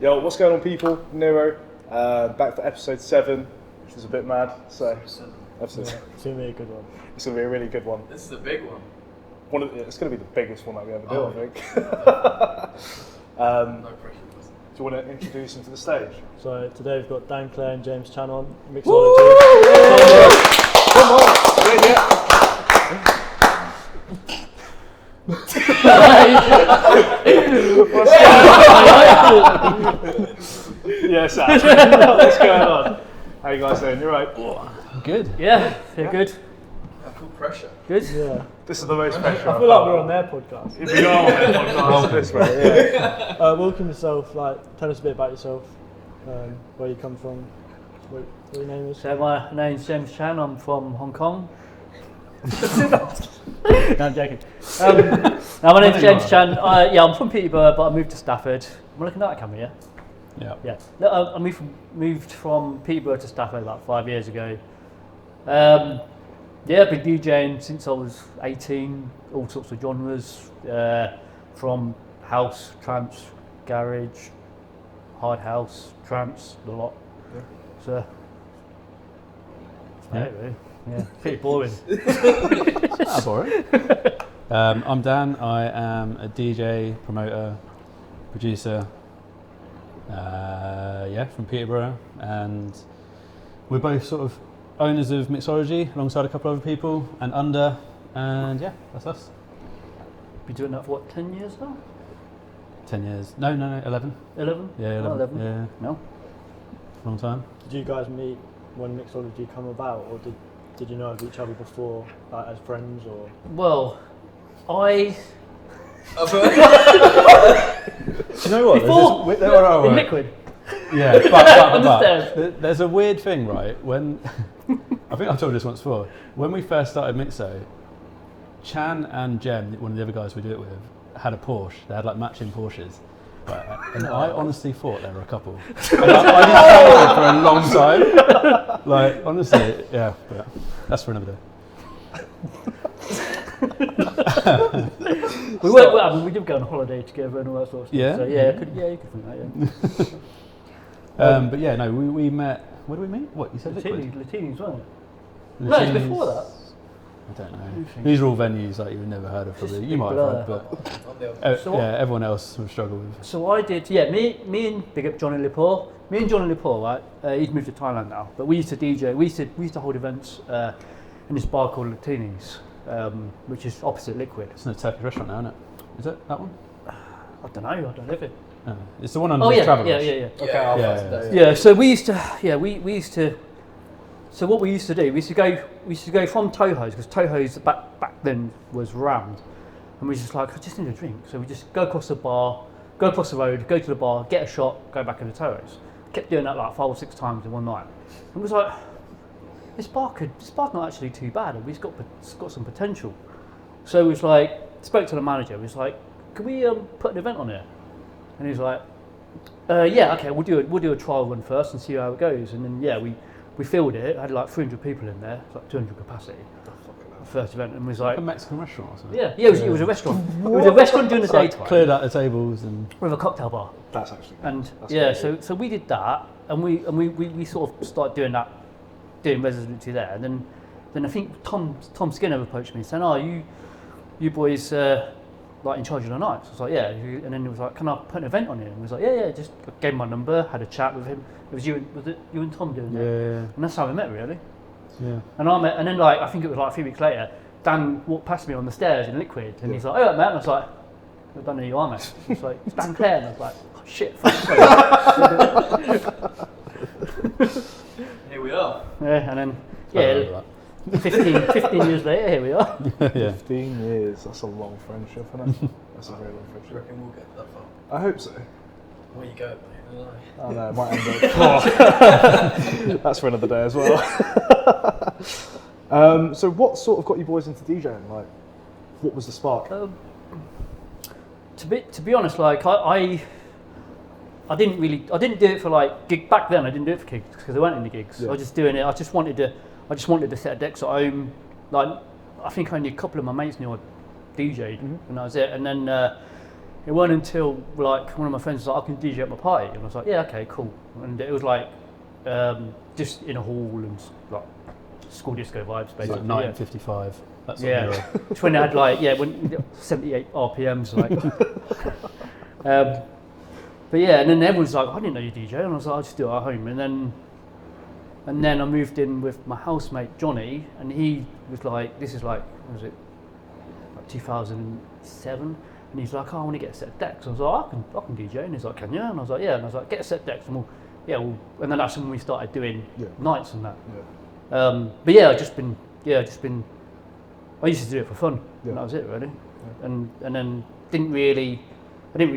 Yo, what's going on, people? Nearo, back for episode 7, which is a bit mad. So, episode. It's gonna be a good one. It's gonna be a really good one. This is a big one. It's gonna be the biggest one that we ever do, I think. No pressure. Do you want to introduce him to the stage? So today we've got Dan, Claire, and James Chan on Mixology. Come on! Yeah. Yes, what's going on? How you guys doing? You right? Good. Yeah, feel good. I feel pressure. Good. Yeah. This is the most pressure. I feel like we're on their podcast. We are on their podcast this way. Yeah. Welcome yourself. Tell us a bit about yourself. Where you come from. What your name is? So my name's James Chan. I'm from Hong Kong. No, I'm joking. My name's James Chan. I'm from Peterborough, but I moved to Stafford. Am I looking at that camera? Yeah. Yeah. No, I moved from Peterborough to Stafford about 5 years ago. I've been DJing since I was 18. All sorts of genres, from house, trance, garage, hard house, trance, a lot. Yeah. So. That's it, really. Yeah, pretty boring. Not boring. I'm Dan. I am a DJ, promoter, producer. From Peterborough, and we're both sort of owners of Mixology alongside a couple of other people, and that's us. Been doing that for what, 10 years now? 10 years. No, 11. 11? Yeah, 11. 11. Yeah, No. long time. Did you guys meet when Mixology come about, or did you know of each other before, as friends, or? Well, I. Do you know what? Before in liquid. Yeah, but Understand. there's a weird thing, right? When I think I've told you this once before. When we first started Mixo, Chan and Jem, one of the other guys we do it with, had a Porsche. They had like matching Porsches, right? And I honestly thought they were a couple. And I didn't tell them for a long time. Like honestly, yeah. But that's for another day. We did go on holiday together and all that sort of stuff. Yeah? So you could think that, But yeah, no, we met. Where did we meet? What you said? Latini's, wasn't it? No, it's before that. I don't know. These are all venues that you've never heard of, probably. You might have heard, but everyone else would struggle with. So I did. Yeah, me and big up Johnny Lepore. Me and Johnny Lepore, right? He's moved to Thailand now, but we used to DJ. We used to hold events in this bar called Latini's. Which is opposite Liquid. It's in a Turkish restaurant now, isn't it? Is it that one? I don't know. I don't live it. Oh, it's the one on the Travel Rush. Yeah. Okay, Yeah. So we used to. So what we used to do, we used to go from Toho's, because Toho's back then was rammed, and we just like, I just need a drink. So we just go across the bar, go across the road, go to the bar, get a shot, go back into Toho's. Kept doing that like 5 or 6 times in one night. And it was like, this bar's not actually too bad, and it's got some potential. So it was like, spoke to the manager, it was like, can we put an event on here? And he was like, okay, we'll do a trial run first and see how it goes. And then we filled it, had like 300 people in there, it's like 200 capacity. First event, and was like a Mexican restaurant or something. Yeah, it was a restaurant. It was a restaurant during the daytime. Cleared out the tables and with a cocktail bar. That's actually. So we did that, and we sort of started doing residency there, and then I think Tom Skinner approached me saying, "Oh, you boys like in charge of the nights?" I was like, "Yeah," and then he was like, "Can I put an event on here?" And he was like, "Yeah." Just gave him my number, had a chat with him. Was it you and Tom doing that? Yeah. And that's how we met, really. Yeah. And then like I think it was like a few weeks later, Dan walked past me on the stairs in Liquid, and he's like, "Oh, mate," and I was like, "I don't know who you are, mate." He's like, "It's Dan Clare," and I was like, "Oh shit." Here we are. Yeah, and then 15 years later, here we are. Yeah. 15 years, that's a long friendship, isn't it? That's a very long Do you friendship. reckon we'll get that far? I hope so. Where you go, mate? I know, it might end up. That's for another day as well. So what sort of got you boys into DJing? Like, what was the spark? To be honest, like I didn't do it for like gig back then. I didn't do it for gigs because there weren't any gigs. Yeah. I was just doing it. I just wanted to set a decks at home. Like I think only a couple of my mates knew I DJ'd, and that was it. And then it wasn't until like one of my friends was like, I can DJ at my party, and I was like, yeah, okay, cool. And it was like just in a hall and like school disco vibes, It's basically. like yeah. 9:55. That's Yeah, it's when they had like when 78 RPMs like. But yeah, and then everyone's like, I didn't know you DJ, and I was like, I just do it at home. And then I moved in with my housemate Johnny, and he was like, this is like, what was it, like 2007, and he's like, oh, I want to get a set of decks. I was like, I can DJ, and he's like, can you? And I was like, yeah, and I was like, get a set of decks, and and then that's when we started doing nights and that. Yeah. But yeah, just been. I used to do it for fun, Yeah. and that was it really. And then I didn't really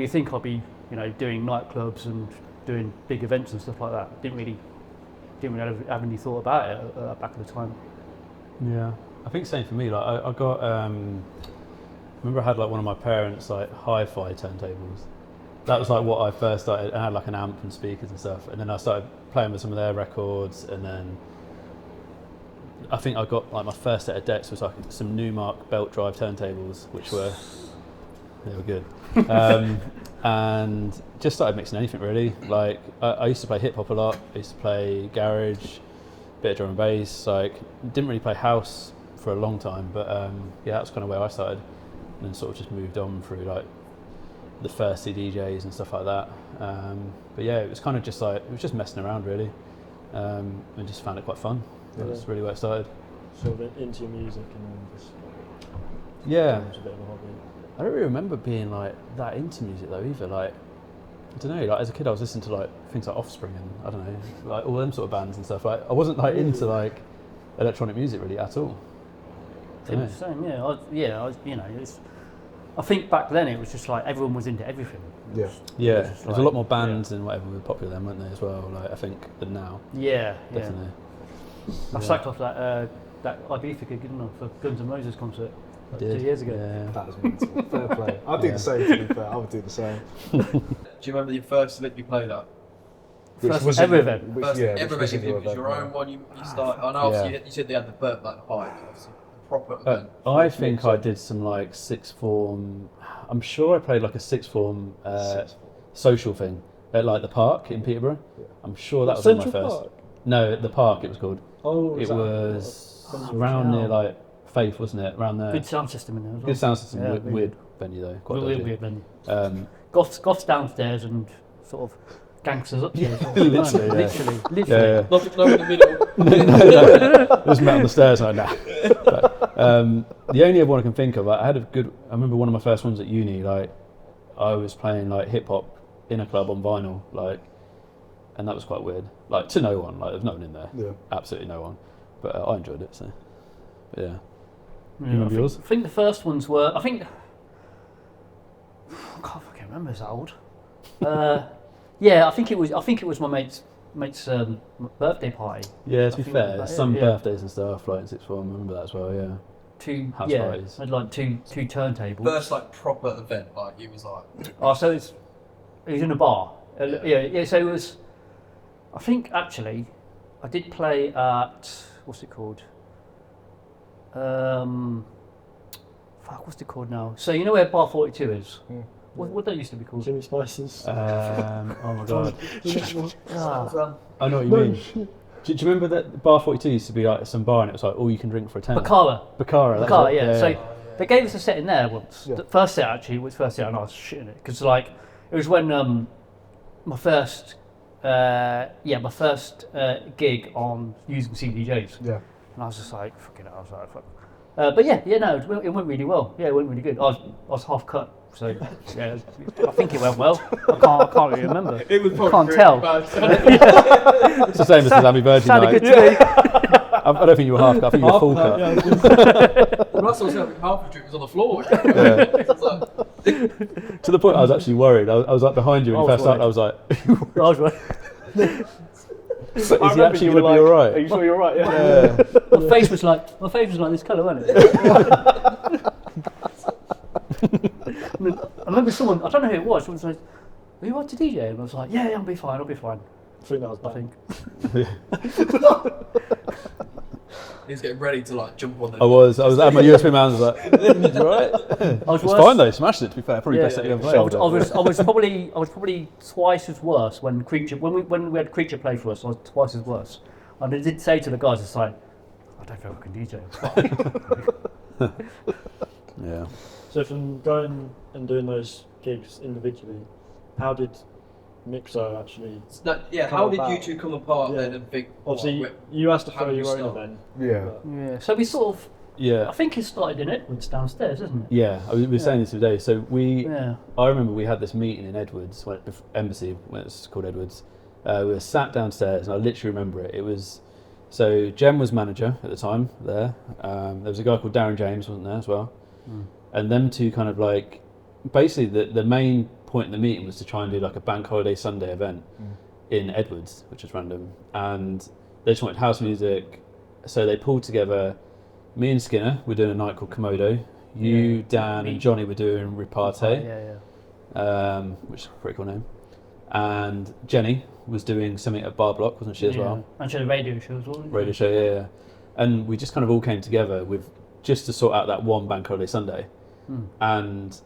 think I'd be doing nightclubs and doing big events and stuff like that. Didn't really have any thought about it back at the time. Yeah, I think same for me. Like I got, I remember I had like one of my parents' like hi-fi turntables. That was like what I first started. I had like an amp and speakers and stuff, and then I started playing with some of their records, and then I think I got like my first set of decks was like some Newmark belt drive turntables, which were good, and just started mixing anything really. Like I used to play hip hop a lot. I used to play garage, bit of drum and bass. Like didn't really play house for a long time, but yeah, that's kind of where I started, and then sort of just moved on through like the thirsty DJs and stuff like that. But yeah, it was kind of just like it was just messing around really, and just found it quite fun. That's really where it started. Sort of into your music and then just Yeah. becomes a bit of a hobby. I don't really remember being like that into music though either. Like I don't know. Like as a kid, I was listening to like things like Offspring and I don't know, like all them sort of bands and stuff. Like I wasn't like into like electronic music really at all. It was the same, I think back then it was just like everyone was into everything. Yeah. Yeah, just there's a lot more bands and whatever were popular then, weren't there as well? Like I think than now, Yeah, definitely. I sacked off that Ibiza gig, didn't I, for Guns N' Roses concert like Did. 2 years ago. Yeah. That was mental. Fair play. I'd do Yeah. the same, to be fair. I would do the same. Do you remember your first lick you played at? First was ever it- event. Which, First yeah, ever which event, if it was event, your yeah. own one you started. I know obviously Yeah. you said they had the like the bike, obviously proper event. I think I did some like sixth form. I'm sure I played like a sixth form social thing at like the park in Peterborough. Yeah. I'm sure that was one of my Central first. Park? No, at the park it was called. Oh, It that- was Central around Park. near like Faith, wasn't it? Around there. Good sound system in there as well. Good sound system. Yeah, Weird venue though. Quite Weird, dodgy. weird venue. Um, Goths downstairs and sort of gangsters upstairs. Literally, yeah. Literally. yeah. No in the middle. It was met on the stairs like that. But, the only other one I can think of, I remember one of my first ones at uni. Like, I was playing like hip hop in a club on vinyl, like, and that was quite weird. Like to no one, like there's no one in there, Yeah. absolutely no one. But I enjoyed it. So, but yeah. Yeah, remember yours? I think the first ones were. I can't fucking remember. It's that old. Yeah, I think it was my mate's birthday party. Yeah, to I be think fair, that- some yeah. birthdays and stuff, like in sixth form, I remember that as well. Yeah. House parties. I had like two turntables. First like proper event, like it was like Oh, so it was in a bar. Yeah. So it was. I think actually, I did play at what's it called? What's it called now? So you know where Bar 42 is? Mm. What that used to be called? Jimmy Spices. Oh my god. Ah, I know what you mean. Do you remember that Bar 42 used to be like some bar and it was like all you can drink for a tenner? Baccara. Baccara, that's Baccara, it. yeah. So they gave us a set in there once. Yeah. The first set actually was first set, and I was shitting it because like it was when my first gig on using CDJs, Yeah. and I was just like fucking it. I was like fuck. But it went really well. Yeah, it went really good. I was half cut, so yeah, I think it went well. I can't really remember. it was Can't tell. It's the same as the Lammy Virgin Sounded night. good to me. I don't think you were half cut, I think you were full cut. Yeah, Well, that's what I was half the drink was on the floor. Yeah. It's like, To the point I was actually worried. I was like behind you when you I first was started. I was like, I was right. is he actually going to be Are alright? you sure you're right? Yeah. Yeah. My face was like this colour, wasn't it? I remember someone, I don't know who it was, someone said, "Are you right to DJ?" And I was like, "Yeah, I'll be fine. I think that was I bad. think." He's getting ready to like jump on the. I was at my USB man. I was like, "You alright?" was It's worse. fine though. Smashed it. To be fair, probably Yeah, best that you ever I played. was probably twice as worse when we had Creature play for us. I was twice as worse. And I did say to the guys, it's like, I don't think I can DJ. Yeah. So from going and doing those gigs individually, how did Mixo actually? How did you about? two come apart Yeah. then and think? Obviously, right, you asked to how throw did you your own start? event. Yeah. but- Yeah. So we sort of, Yeah. I think it started in Edwards downstairs, isn't it? Yeah. We were saying this today. So Yeah. I remember we had this meeting in Edwards, Embassy, when it's called Edwards. We were sat downstairs, and I literally remember it. It was, so Jem was manager at the time there. There was a guy called Darren James, wasn't there as well? And them two kind of like, basically the main point in the meeting was to try and do like a bank holiday Sunday event in Edwards, which is random. And they just wanted house music. So they pulled together, me and Skinner were doing a night called Komodo. You, Dan, and Johnny were doing Repartee. Which is a pretty cool name. And Jenny was doing something at Bar Block, wasn't she, as well? And she had a radio show as well. Radio show, yeah. And we just kind of all came together with just to sort out that one bank holiday Sunday. And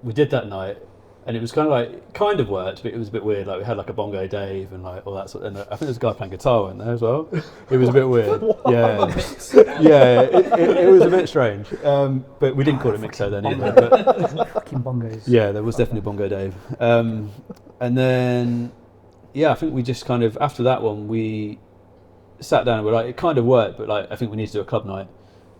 we did that night, and it was kind of worked, but it was a bit weird. Like we had like a bongo Dave and like all that sort. And I think there's a guy playing guitar in there as well. It was a bit weird. Yeah, it was a bit strange. But we didn't call it Mixo then either. But Fucking bongos. yeah, there was definitely bongo Dave. And then I think we just kind of after that one we sat down and we're like, it kind of worked, but like I think we need to do a club night.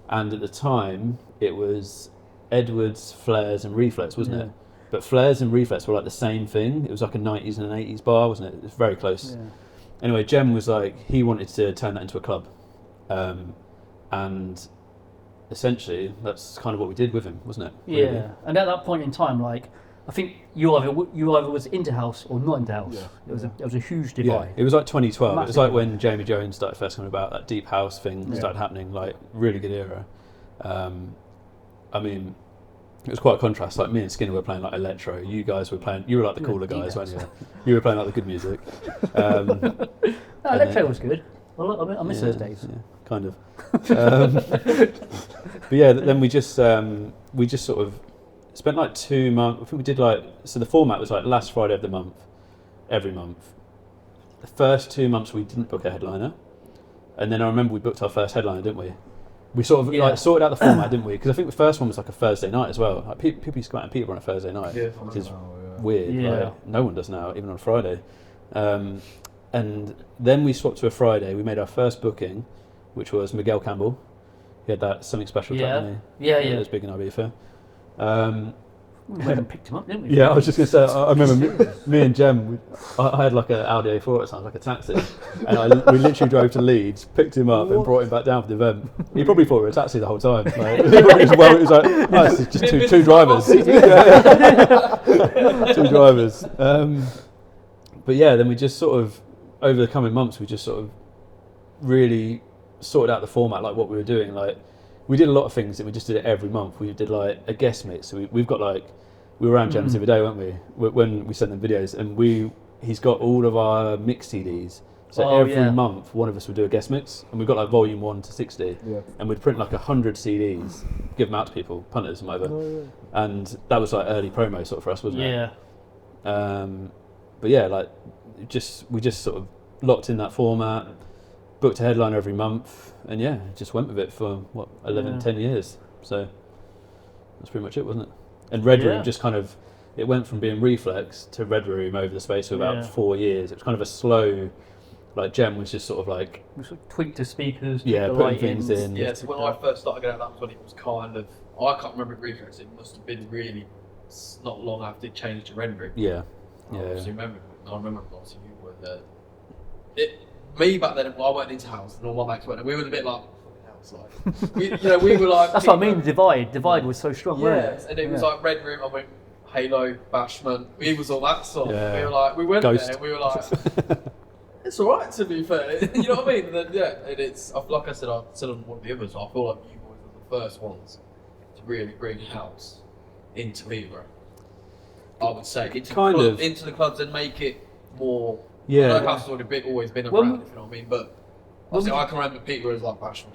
And at the time it was Edwards, Flares, and Reflex, wasn't it? But Flares and Reflex were like the same thing. It was like a 90s and an 80s bar, wasn't it? It was very close. Yeah. Anyway, Jem was like, he wanted to turn that into a club. And essentially, that's kind of what we did with him, wasn't it? Yeah. Really? And at that point in time, like, I think you either was into house or not into house. Yeah. It was a huge Yeah, divide. it was like 2012. It was Massive like divide. when Jamie Jones started first coming about, that deep house thing started happening, like really good era. I mean, it was quite a contrast. Like me and Skinner were playing like electro. You guys were playing. You were like the cooler deep guys, weren't house. you? You were playing like the good music. No, electro was good. I miss those days. Yeah, kind of. But yeah, then we just sort of spent like 2 months. I think we did so the format was like last Friday of the month, every month. The first 2 months we didn't book a headliner, and then I remember we booked our first headliner, didn't we? We sort of like sorted out the format, didn't we? Because I think the first one was like a Thursday night as well. Like people used to go out and Peter on a Thursday night, which is weird. Yeah. Like, no one does now, even on a Friday. And then we swapped to a Friday. We made our first booking, which was Miguel Campbell. He had that Something Special track, didn't he? Yeah. It was big in Ibiza. We went and picked him up, didn't we? Yeah, I was just going to say, I remember me and Jem, I had like an Audi A4 at the time, like a taxi, and we literally drove to Leeds, picked him up and brought him back down for the event. He probably thought we were a taxi the whole time. Like, it was like, oh, it's just two drivers. Two drivers. But yeah, then we just sort of, over the coming months, we just sort of really sorted out the format, like what we were doing. Like, we did a lot of things that we just did it every month. We did like a guest mix. So we've got like, we were around Jem's every day, weren't we? When we sent them videos, and he's got all of our mix CDs. So every month, one of us would do a guest mix, and we've got like volume 1 to 60, and we'd print like 100 CDs, give them out to people, punters and whatever. And that was like early promo sort of for us, wasn't it? Yeah. But yeah, like we just sort of locked in that format, booked a headliner every month, and yeah, just went with it for 10 years. So that's pretty much it, wasn't it? And Red Room just kind of, it went from being Reflex to Red Room over the space of about 4 years. It was kind of a slow, like Jem was just sort of like, We sort of tweaked the speakers, yeah, the putting things in. Yeah, so when I first started going out, that was when it was kind of, I can't remember it Reflex, it must have been really not long after it changed to Red Room. Yeah. I remember obviously you were there. Me back then, I went into house and all my mates went, and we were a bit like, fucking hell, like, we were like. That's what I mean. The divide was so strong. Yeah, and it was like Red Room. I went Halo, Bashment. We was all that stuff. Yeah. We were like, we went Ghost. there. And we were like, it's all right to be fair. You know what I mean? And then, and it's like I said on one of the others. I feel like you boys were the first ones to really bring house into Peterborough. I would say into the clubs and make it more. Yeah. I know house has always been around, if you know what I mean, but Obviously, I can remember Peter was like Bash from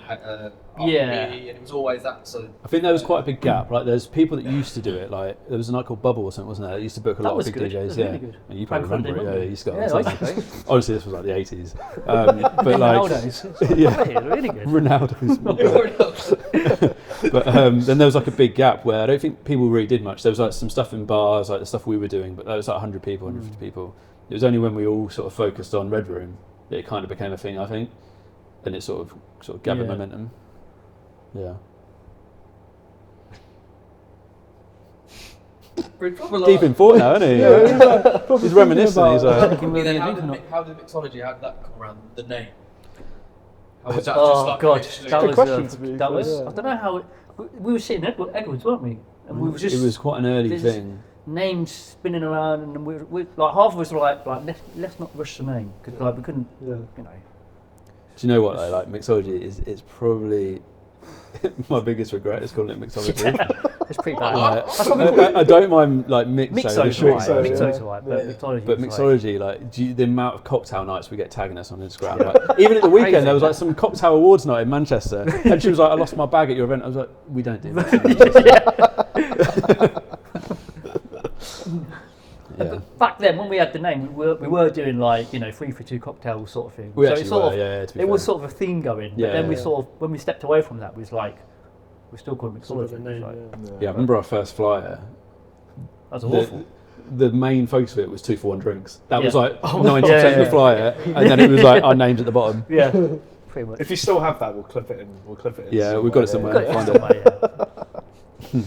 Yeah. and it was always that. So I think there was quite a big gap. Like, there's people that used to do it. Like, there was a night called Bubble or something, wasn't there? That used to book a That lot was of big good. That DJs. was Yeah, really good. and you probably Frank remember it. Friday, Yeah, you just got Yeah, on I stage. used to. Honestly, this was like the 80s. But like, Nowadays, yeah, really good. Ronaldo's. But then there was like a big gap where I don't think people really did much. There was like some stuff in bars, like the stuff we were doing, but there was like 100 people, 150 people. It was only when we all sort of focused on Red Room that it kind of became a thing, I think, and it sort of gathered Yeah. momentum. Yeah. Deep in thought now, isn't he? He's reminiscing. He's like, How did Mixology, how did that come around? The name? How was that Oh just like god, literally- that Good was question to be that fair, was. yeah. I don't know how we were sitting at Edwards, weren't we? And we were just it was quite an early there's thing. names spinning around, and we like half of us were like let's not rush the name because like we couldn't, Yeah. you know. Do you know what? Like Mixology is probably my biggest regret is calling it Mixology. It's pretty bad. I don't mind like Mixo, the Mixo's short right. version. Mixo's right, but Mixology. But was Mixology, like the amount of cocktail nights we get tagging us on Instagram. Like, even at the weekend, there was like some cocktail awards night in Manchester, and she was like, "I lost my bag at your event." I was like, "We don't do that." Yeah. But back then, when we had the name, we were doing like 3 for 2 cocktails sort of thing. We so actually it's sort were, of, yeah, to be it was fair. sort of a theme going. Yeah, but then we yeah. sort of when we stepped away from that, was like we're still called Sort of Mixology. a name, Like, yeah. Yeah, I remember our first flyer. That's awful. The main focus of it was 2 for 1 drinks. That was Yeah. like 90% of the yeah. flyer, and then it was like our names at the bottom. Yeah, pretty much. If you still have that, we'll clip it in. Yeah, we've got it somewhere. Got it Find somewhere, yeah.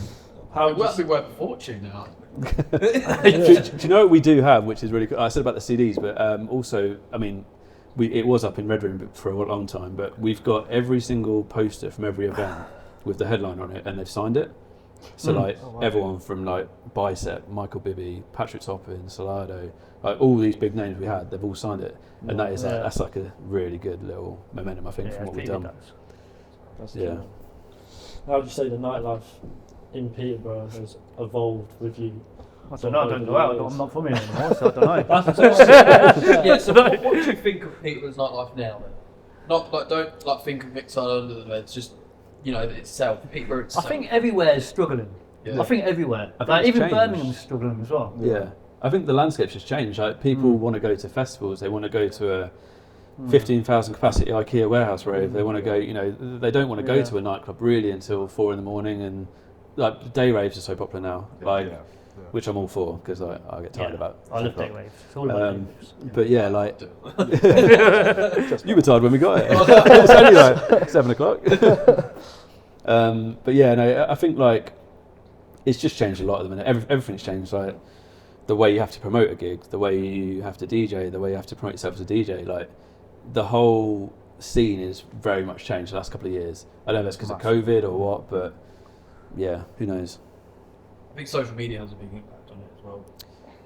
How It must be worth a fortune now. do you know what we do have, which is really cool? I said about the CDs, but also, I mean, it was up in Red Room for a long time, but we've got every single poster from every event with the headline on it, and they've signed it. So like everyone from like Bicep, Michael Bibby, Patrick Toppin, Salado, like all these big names we had, they've all signed it, and that is that's like a really good little momentum, I think, from what we've done. Yeah. How would you say the nightlife in Peterborough has evolved with you? I don't know. I'm not from here anymore, so I don't know. Yeah, so what do you think of Peterborough's nightlife now then? Not like, don't like think of Mixology under the beds, just itself, Peterborough itself. I think everywhere is struggling. Yeah. I think everywhere. I think Like, it's even changed. Birmingham's struggling as well. Yeah, I think the landscape's just changed. Like people want to go to festivals, they want to go to a 15,000 capacity IKEA warehouse rave. They want to go, they don't want to go to a nightclub really until 4 a.m. and like day raves are so popular now. Which I'm all for because I get tired about. I love 10 day waves. It's all about day waves. But yeah, like you were tired when we got it. It's only like 7 o'clock. But yeah, no, I think like it's just changed a lot at the minute. Everything's changed. Like the way you have to promote a gig, the way you have to DJ, the way you have to promote yourself as a DJ. Like the whole scene is very much changed the last couple of years. I don't know if it's because of COVID or what, but yeah, who knows? I think social media has a big impact on it as well.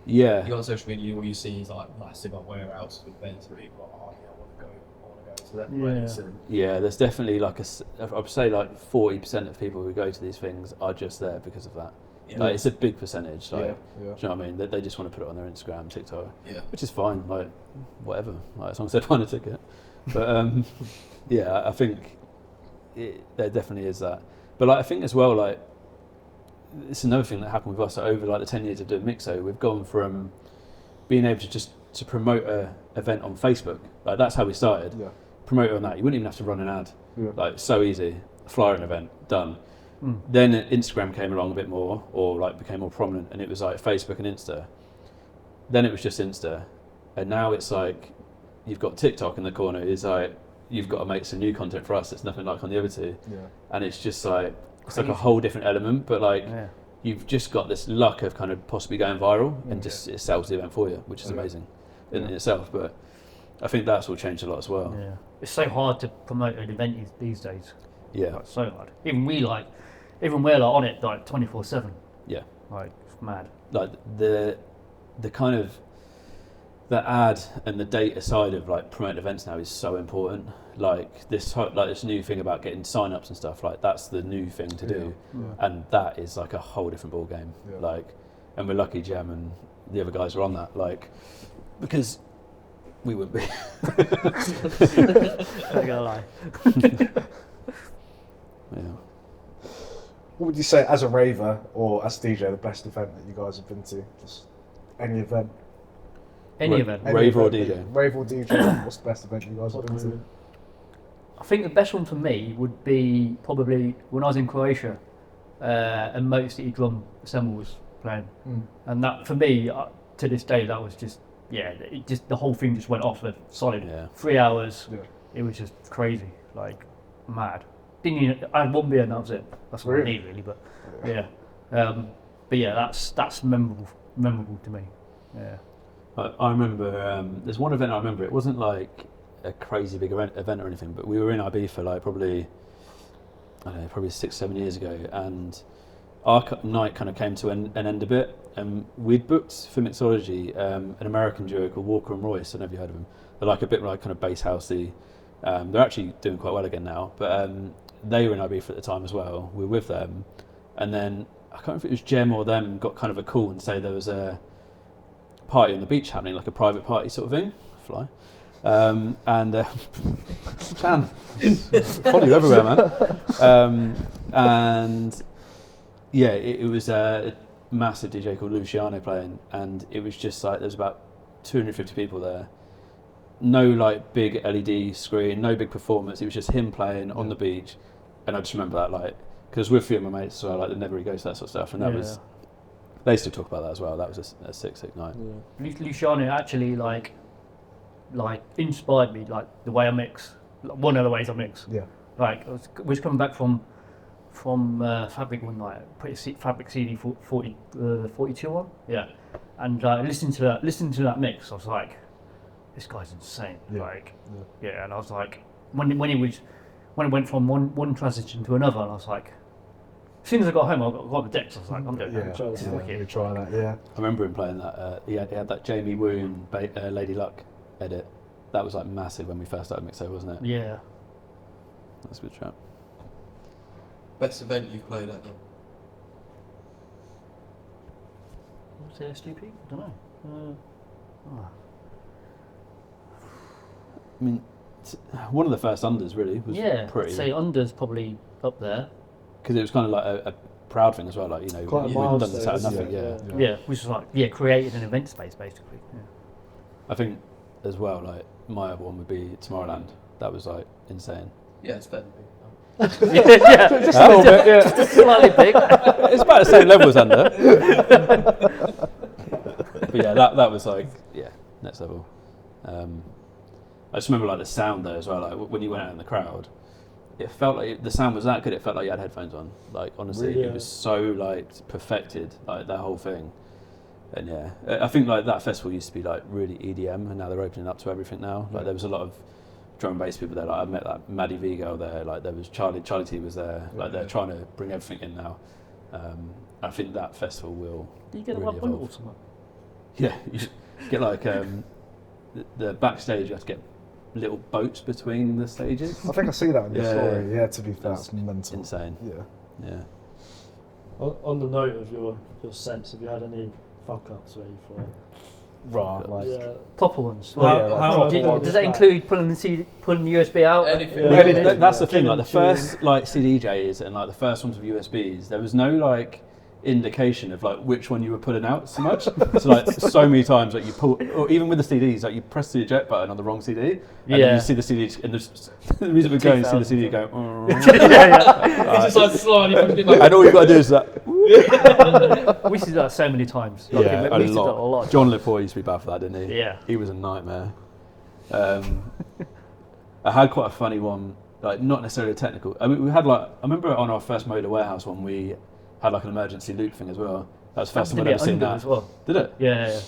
Yeah. You go on social media, all you see is like massive like warehouses with events where people are like, I want to go to that place. And Yeah, there's definitely like I'd say like 40% of people who go to these things are just there because of that. Yeah. Like, it's a big percentage. Like, Yeah. do you know what I mean? They just want to put it on their Instagram, TikTok, Yeah. which is fine. Like, whatever. Like, as long as they find a ticket. But yeah, I think there definitely is that. But like, I think as well, like, it's another thing that happened with us. Like, over like the 10 years of doing Mixo, we've gone from being able to just to promote a event on Facebook. Like, that's how we started. Yeah. Promote it on that. You wouldn't even have to run an ad. Yeah. Like, so easy. Flyer an event, done. Then Instagram came along a bit more, or like became more prominent, and it was like Facebook and Insta. Then it was just Insta, and now it's like you've got TikTok in the corner. It's like you've got to make some new content for us. It's nothing like on the other two, and it's just like it's like a whole different element. But like you've just got this luck of kind of possibly going viral, and just it sells the event for you, which is amazing in itself. But I think that's all changed a lot as well. Yeah, it's so hard to promote an event these days. Yeah, Like, so hard. Even we're like on it like 24/7. yeah. Like it's mad. Like the kind of the ad and the data side of like promoting events now is so important. Like this new thing about getting sign-ups and stuff, like that's the new thing to do, and that is like a whole different ball game. Like, and we're lucky Jem and the other guys are on that, like, because We wouldn't be. Not gonna lie. Yeah. What would you say as a raver or as DJ, the best event that you guys have been to? Just any event. Any event. Any Rave or event, DJ? Rave or DJ. What's the best event you guys have been to? I think the best one for me would be probably when I was in Croatia and Motor City Drum Assemble was playing. And that, for me, to this day, that was just, the whole thing just went off the solid 3 hours. Yeah. It was just crazy, like mad. Didn't even, I had one beer and that was it. That's what I need really, but that's memorable to me. Yeah. I remember there's one event I remember. It wasn't like a crazy big event or anything, but we were in Ibiza like probably 6-7 years ago, and our night kind of came to an end a bit. And we'd booked for Mixology an American duo called Walker and Royce. I don't know if you heard of them. They're like a bit like kind of bass housey. They're actually doing quite well again now, but they were in Ibiza at the time as well. We were with them, and then I can't remember if it was Jem or them got kind of a call and say there was a party on the beach happening, like a private party sort of thing. Fly. And Chan, follow you everywhere, man. And yeah, it was a massive DJ called Luciano playing, and it was just like there was about 250 people there. No like big LED screen, no big performance. It was just him playing on the beach, and I just remember that like because we're a few of my mates, so like they never really goes to that sort of stuff, and that was. They still talk about that as well. That was a sick night. Yeah. Luciano actually like inspired me, like the way I mix. One of the ways I mix. Yeah. Like I was coming back from Fabric one night, put a Fabric CD 42 on. Yeah. And listening to that mix, I was like, this guy's insane. Yeah. Like, and I was like, when it went from one transition to another, and I was like. As soon as I got home, I got the decks. I was like, I'm doing that. Let me try that. Yeah. I remember him playing that. He had that Jamie Woon Lady Luck edit. That was like massive when we first started Mixo, wasn't it? Yeah. That's a good trap. Best event you've played at? What's the SGP? I don't know. I mean, one of the first unders really was pretty. I'd say under's probably up there. Because it was kind of like a proud thing as well, like, you know, Quite a we've done this out of milestone, nothing, Yeah, which is like, created an event space basically. Yeah. I think as well, like, my other one would be Tomorrowland. That was like insane. Yeah, it's better. Just a little bit, just slightly big. It's about the same level as under. But yeah, that was like, next level. I just remember like the sound there as well, like when you went out in the crowd. It felt like the sound was that good. It felt like you had headphones on. Like honestly, Really? It was so like perfected, like that whole thing. And yeah, I think like that festival used to be like really EDM, and now they're opening up to everything now. Like there was a lot of drum and bass people there. Like I met that Maddie V girl there. Like there was Charlie T was there. Like they're trying to bring everything in now. I think that festival will. Do you get a really bundle or evolve. something? Yeah, you should get like the backstage. You have to get little boats between the stages. I think I see that in your Yeah. story. Yeah, to be fair, That's it's mental. insane. Yeah. Yeah. On the note of your sets, have you had any fuck ups where you thought? Right, like Proper ones. Does that include pulling the USB out? Anything. Yeah, that's the thing. Like the first like CDJs and like the first ones with USBs, there was no like indication of like which one you were pulling out so much. So like so many times like you pull, or even with the CDs, like you press the eject button on the wrong CD, and then you see the CD and the music would go, and you see the CD go. It's just like slowly pushing it like. And all you got to do is that. We see that so many times. Yeah, we see that a lot. John Lipoy used to be bad for that, didn't he? Yeah. He was a nightmare. I had quite a funny one, like not necessarily technical. I mean, we had like I remember on our first Motor Warehouse one, we had like an emergency loop thing as well. That was the first time I'd ever seen that. As well. Did it? Yeah.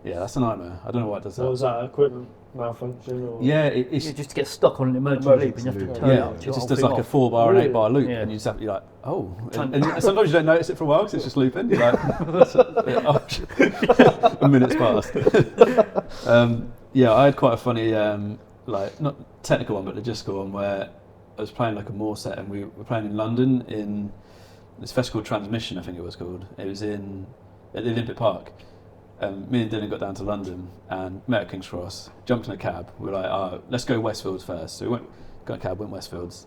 Yeah, that's a nightmare. I don't know why it does that. What was that, equipment malfunction? Or? Yeah, it's You just get stuck on an emergency loop and you have to turn it up. it just does like a 4-bar and 8-bar loop, Yeah. and you just have to be like, oh. And sometimes you don't notice it for a while because it's just looping. You're like, a minute's passed. Yeah, I had quite a funny, like not technical one, but logistical one where I was playing like a Moore set, and we were playing in London in this festival called Transmission, I think it was called. It was at the Olympic Park, Me and Dylan got down to London and met at King's Cross, jumped in a cab. We were like, let's go Westfields first. So we got a cab, went Westfields.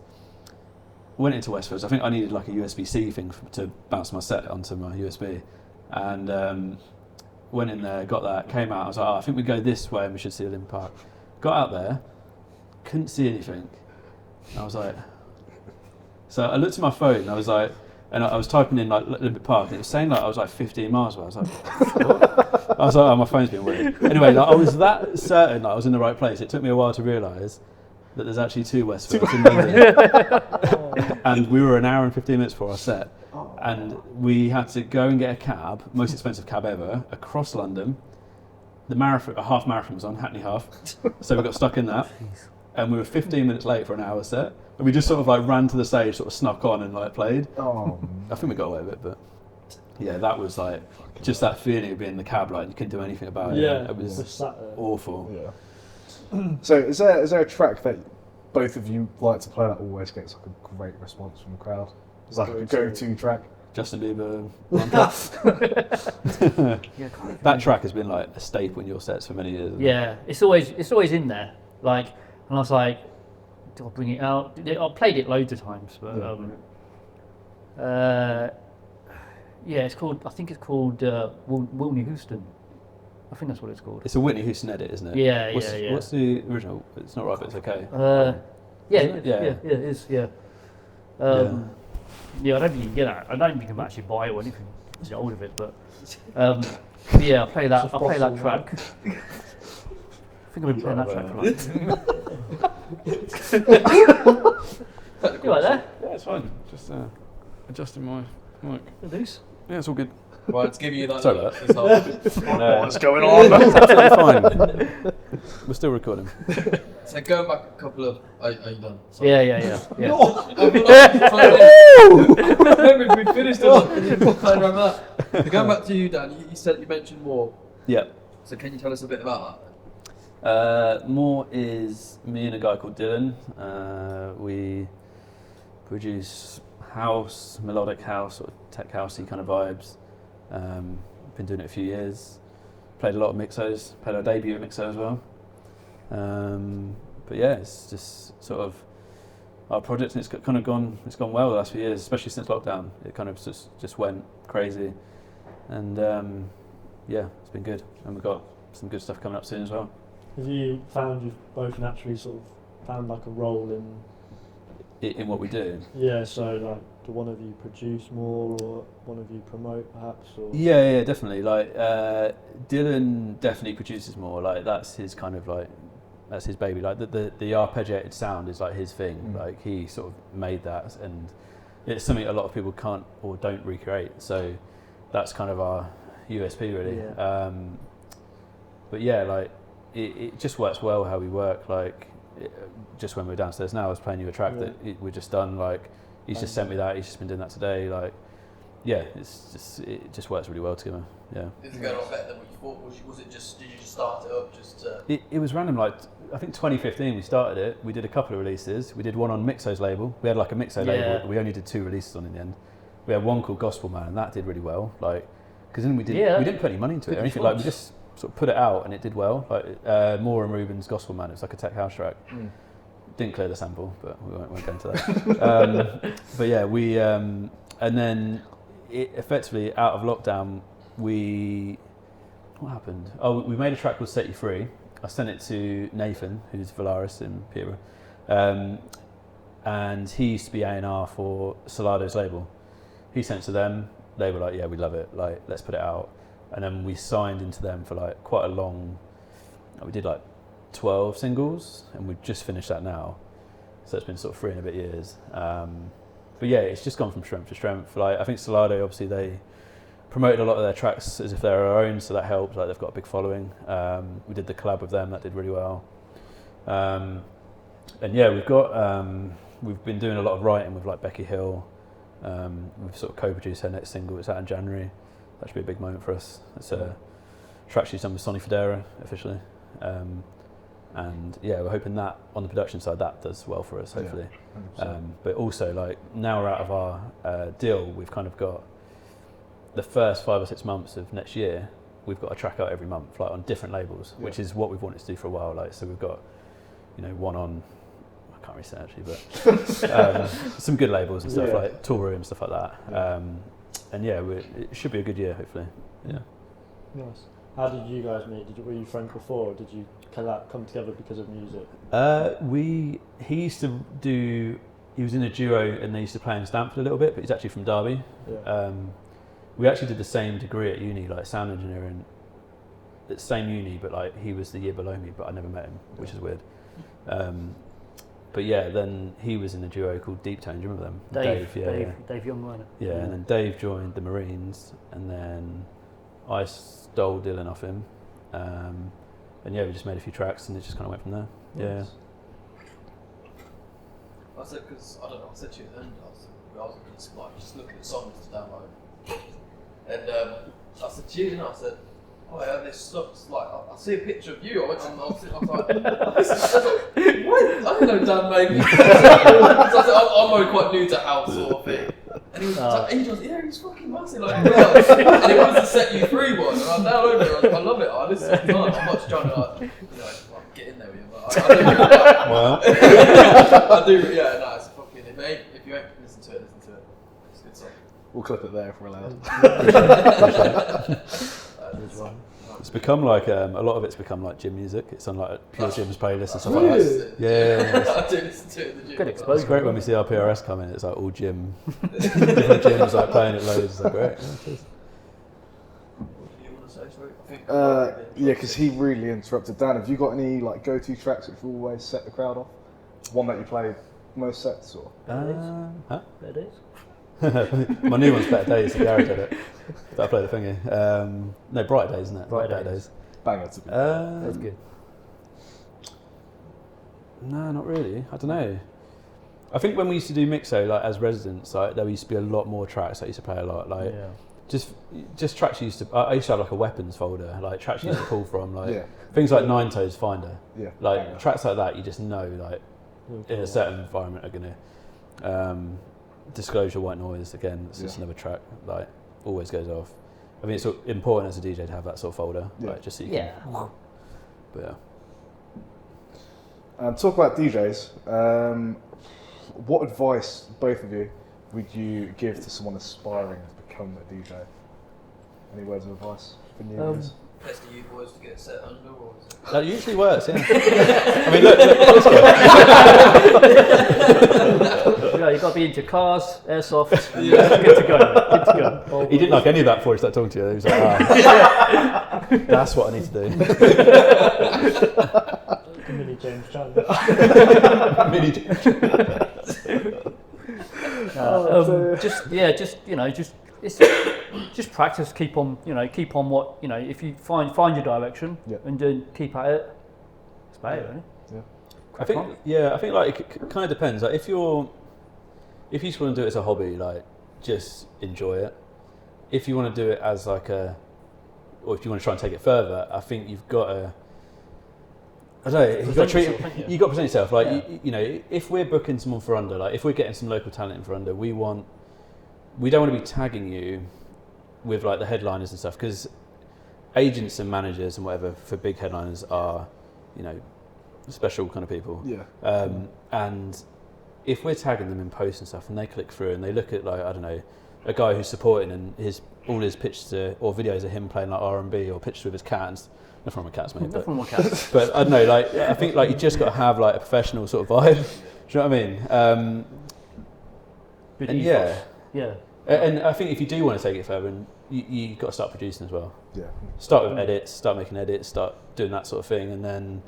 Went into Westfields. I think I needed like a USB-C thing to bounce my set onto my USB. And went in there, got that, came out. I was like, I think we go this way and we should see Olympic Park. Got out there, couldn't see anything. And I was like, so I looked at my phone and I was like, and I was typing in like Olympic Park and it was saying like I was like 15 miles away. I was like, what? I was like, oh, my phone's been weird. Anyway, like, I was that certain that I was in the right place. It took me a while to realise that there's actually 2 Westfields in London. And we were an hour and 15 minutes before our set. And we had to go and get a cab, most expensive cab ever, across London. The marathon, a half marathon was on, Hackney half. So we got stuck in that. And we were 15 minutes late for an hour set. And we just sort of like ran to the stage, sort of snuck on and like played. Oh, I think we got away with it, but yeah, that was like just that feeling of being in the cab, like you couldn't do anything about it. Yeah, It was just sat there. awful. yeah. So is there a track that both of you like to play that always gets like a great response from the crowd? It's like a go-to track. Justin Bieber. Yeah, can't even That track has been like a staple in your sets for many years. Isn't it? Yeah, it's always in there. Like, and I was like, do I bring it out? I played it loads of times, but yeah, it's called. I think it's called Whitney Houston. I think that's what it's called. It's a Whitney Houston edit, isn't it? Yeah, what's, yeah. What's the original? It's not right, but it's okay. Yeah, Isn't it? yeah, it is. Yeah. Yeah, I don't think you can get that. I don't think you can actually buy it or anything. It's the old of it, but yeah, I play that. I play that track. I think I've been playing that track for like. You right there? Yeah, it's fine. Just adjusting my mic. These? Yeah, it's all good. Right, let's give you that. Sorry about that. What's going on? It's absolutely fine. We're still recording. So going back a couple of. Are you done? Yeah. Remember, we finished it. Playing around that. So going back to you, Dan, you said you mentioned more. Yeah. So can you tell us a bit about More is me and a guy called Dylan. We produce house, melodic house, sort of tech housey kind of vibes. Been doing it a few years. Played a lot of mixos. Played our debut at Mixo as well. But yeah, it's just sort of our project, and it's kind of gone. It's gone well the last few years, especially since lockdown. It kind of just went crazy, and yeah, it's been good. And we've got some good stuff coming up soon as well. Have you found you've both naturally sort of found like a role In what we do. Yeah, so like, do one of you produce more, or one of you promote perhaps? Or? Yeah, definitely. Like Dylan definitely produces more. Like that's his kind of like that's his baby. Like the arpeggiated sound is like his thing. Like he sort of made that, and it's something a lot of people can't or don't recreate. So that's kind of our USP really. Yeah. But yeah, like it just works well how we work. Like just when we're downstairs now, I was playing you a track that we're just done. Like he's just sent me that. He's just been doing that today. Like yeah, it just works really well together. Yeah. Is it going a lot better than what you thought? Was it just? Did you just start it up just to? It was random. Like I think 2015 we started it. We did a couple of releases. We did one on Mixo's label. We had like a Mixo label. We only did 2 releases on in the end. We had one called Gospel Man, and that did really well. Like because then we didn't put any money into it or anything. Like we just sort of put it out and it did well. Like Moore and Ruben's Gospel Man. It was like a tech house track. Didn't clear the sample, but we won't go into that. But yeah, we and then it effectively out of lockdown, what happened? Oh, we made a track called Set You Free. I sent it to Nathan, who's Valaris in Peterborough, and he used to be A&R for Solado's label. He sent it to them. They were like, "Yeah, we love it. Like, let's put it out." And then we signed into them for like quite a long. We did like 12 singles, and we've just finished that now. So it's been sort of 3 and a bit years. But yeah, it's just gone from strength to strength. Like I think Solado, obviously they promoted a lot of their tracks as if they're our own, so that helped. Like they've got a big following. We did the collab with them, that did really well. And yeah, we've been doing a lot of writing with like Becky Hill. We've sort of co-produced her next single. It's out in January. That should be a big moment for us. It's a track she's done with Sonny Fodera officially. And yeah, we're hoping that on the production side that does well for us, hopefully. Yeah, but also, like now we're out of our deal, we've kind of got the first 5 or 6 months of next year. we've got a track out every month, like on different labels, which is what we've wanted to do for a while. Like, so we've got, one on, I can't really say actually, but some good labels and stuff like Tool Room, stuff like that. And it should be a good year, hopefully. Yeah. Nice. How did you guys meet? Were you friends before, or did you come together because of music? He was in a duo and they used to play in Stamford a little bit, but he's actually from Derby. Yeah. We actually did the same degree at uni, like sound engineering, at the same uni, but like he was the year below me, but I never met him, which is weird. But yeah, then he was in a duo called Deep Tone. Do you remember them? Dave Young, wasn't it? Yeah, and then Dave joined the Marines, and then I stole Dylan off him. And yeah, we just made a few tracks, and it just kind of went from there. Nice. Yeah. I said, because I don't know, I said to you then, I was just looking at songs to download. And I said to you, and I said, oh yeah, this sucks. Like, I see a picture of you. I was like, what? I don't know Dan made. So I said, I'm only quite new to house sort of thing. And he was yeah, he's fucking massive. Like, and he wanted to set you free one. And I downloaded it. I love it. I listen to it. I'm not just trying to get in there with you. But I do. I do. Yeah, no, it's fucking. If you ain't listen to it, listen to it. It's a good song. We'll clip it there if we're allowed. It's become like a lot of it's become like gym music. It's on like pure gym's playlist and stuff like that. Yeah. I do listen to it in the gym. Good exposure. It's great when we see our PRS come in. It's like all gym, different gyms like playing it loads. It's like great. Yeah, because he really interrupted. Dan, have you got any like go-to tracks which always set the crowd off? One that you play most sets or? Better Days. My new one's Better Days. Gary did it. I play the thingy. No, Brighter Days, isn't it? Brighter Days. Banger to be. That's good. No, not really. I don't know. I think when we used to do Mixo, like as residents, like there used to be a lot more tracks that I used to play a lot. Like just tracks I used to have like a weapons folder, like tracks you used to pull from, like things like Nine Toes Finder. Yeah. Like tracks like that, you just know, like in a certain environment are gonna. Disclosure, White Noise, again, it's just another track, like always goes off. I mean, it's important as a DJ to have that sort of folder, like just so you can. But talk about DJs. What advice, both of you, would you give to someone aspiring to become a DJ? Any words of advice for new guys? Best of you boys to get set under, or is it? that usually works, yeah. I mean, look this guy. You've got to be into cars, airsoft. Good to go. He didn't like any of that before he started talking to you. He was like, that's what I need to do. Mini James Chan. Just practice. Keep on what if you find your direction and then keep at it. It's better, really. I think like it kind of depends. Like if you just want to do it as a hobby, like just enjoy it. If you want to do it as like or if you want to try and take it further, I think you've got to. I don't know. You've got to present yourself. Like if we're booking someone for under, like if we're getting some local talent in for under, we don't want to be tagging you with like the headliners and stuff, because agents and managers and whatever for big headliners are, special kind of people. Yeah. And if we're tagging them in posts and stuff, and they click through and they look at like I don't know, a guy who's supporting and all his pictures or videos of him playing like R&B or pictures with his cats. Nothing wrong with cats, mate. Nothing wrong with cats. But I don't know, like I think like you just got to have like a professional sort of vibe. Do you know what I mean? And I think if you do want to take it further, you got to start producing as well. Yeah. Start with edits, start making edits, start doing that sort of thing, and then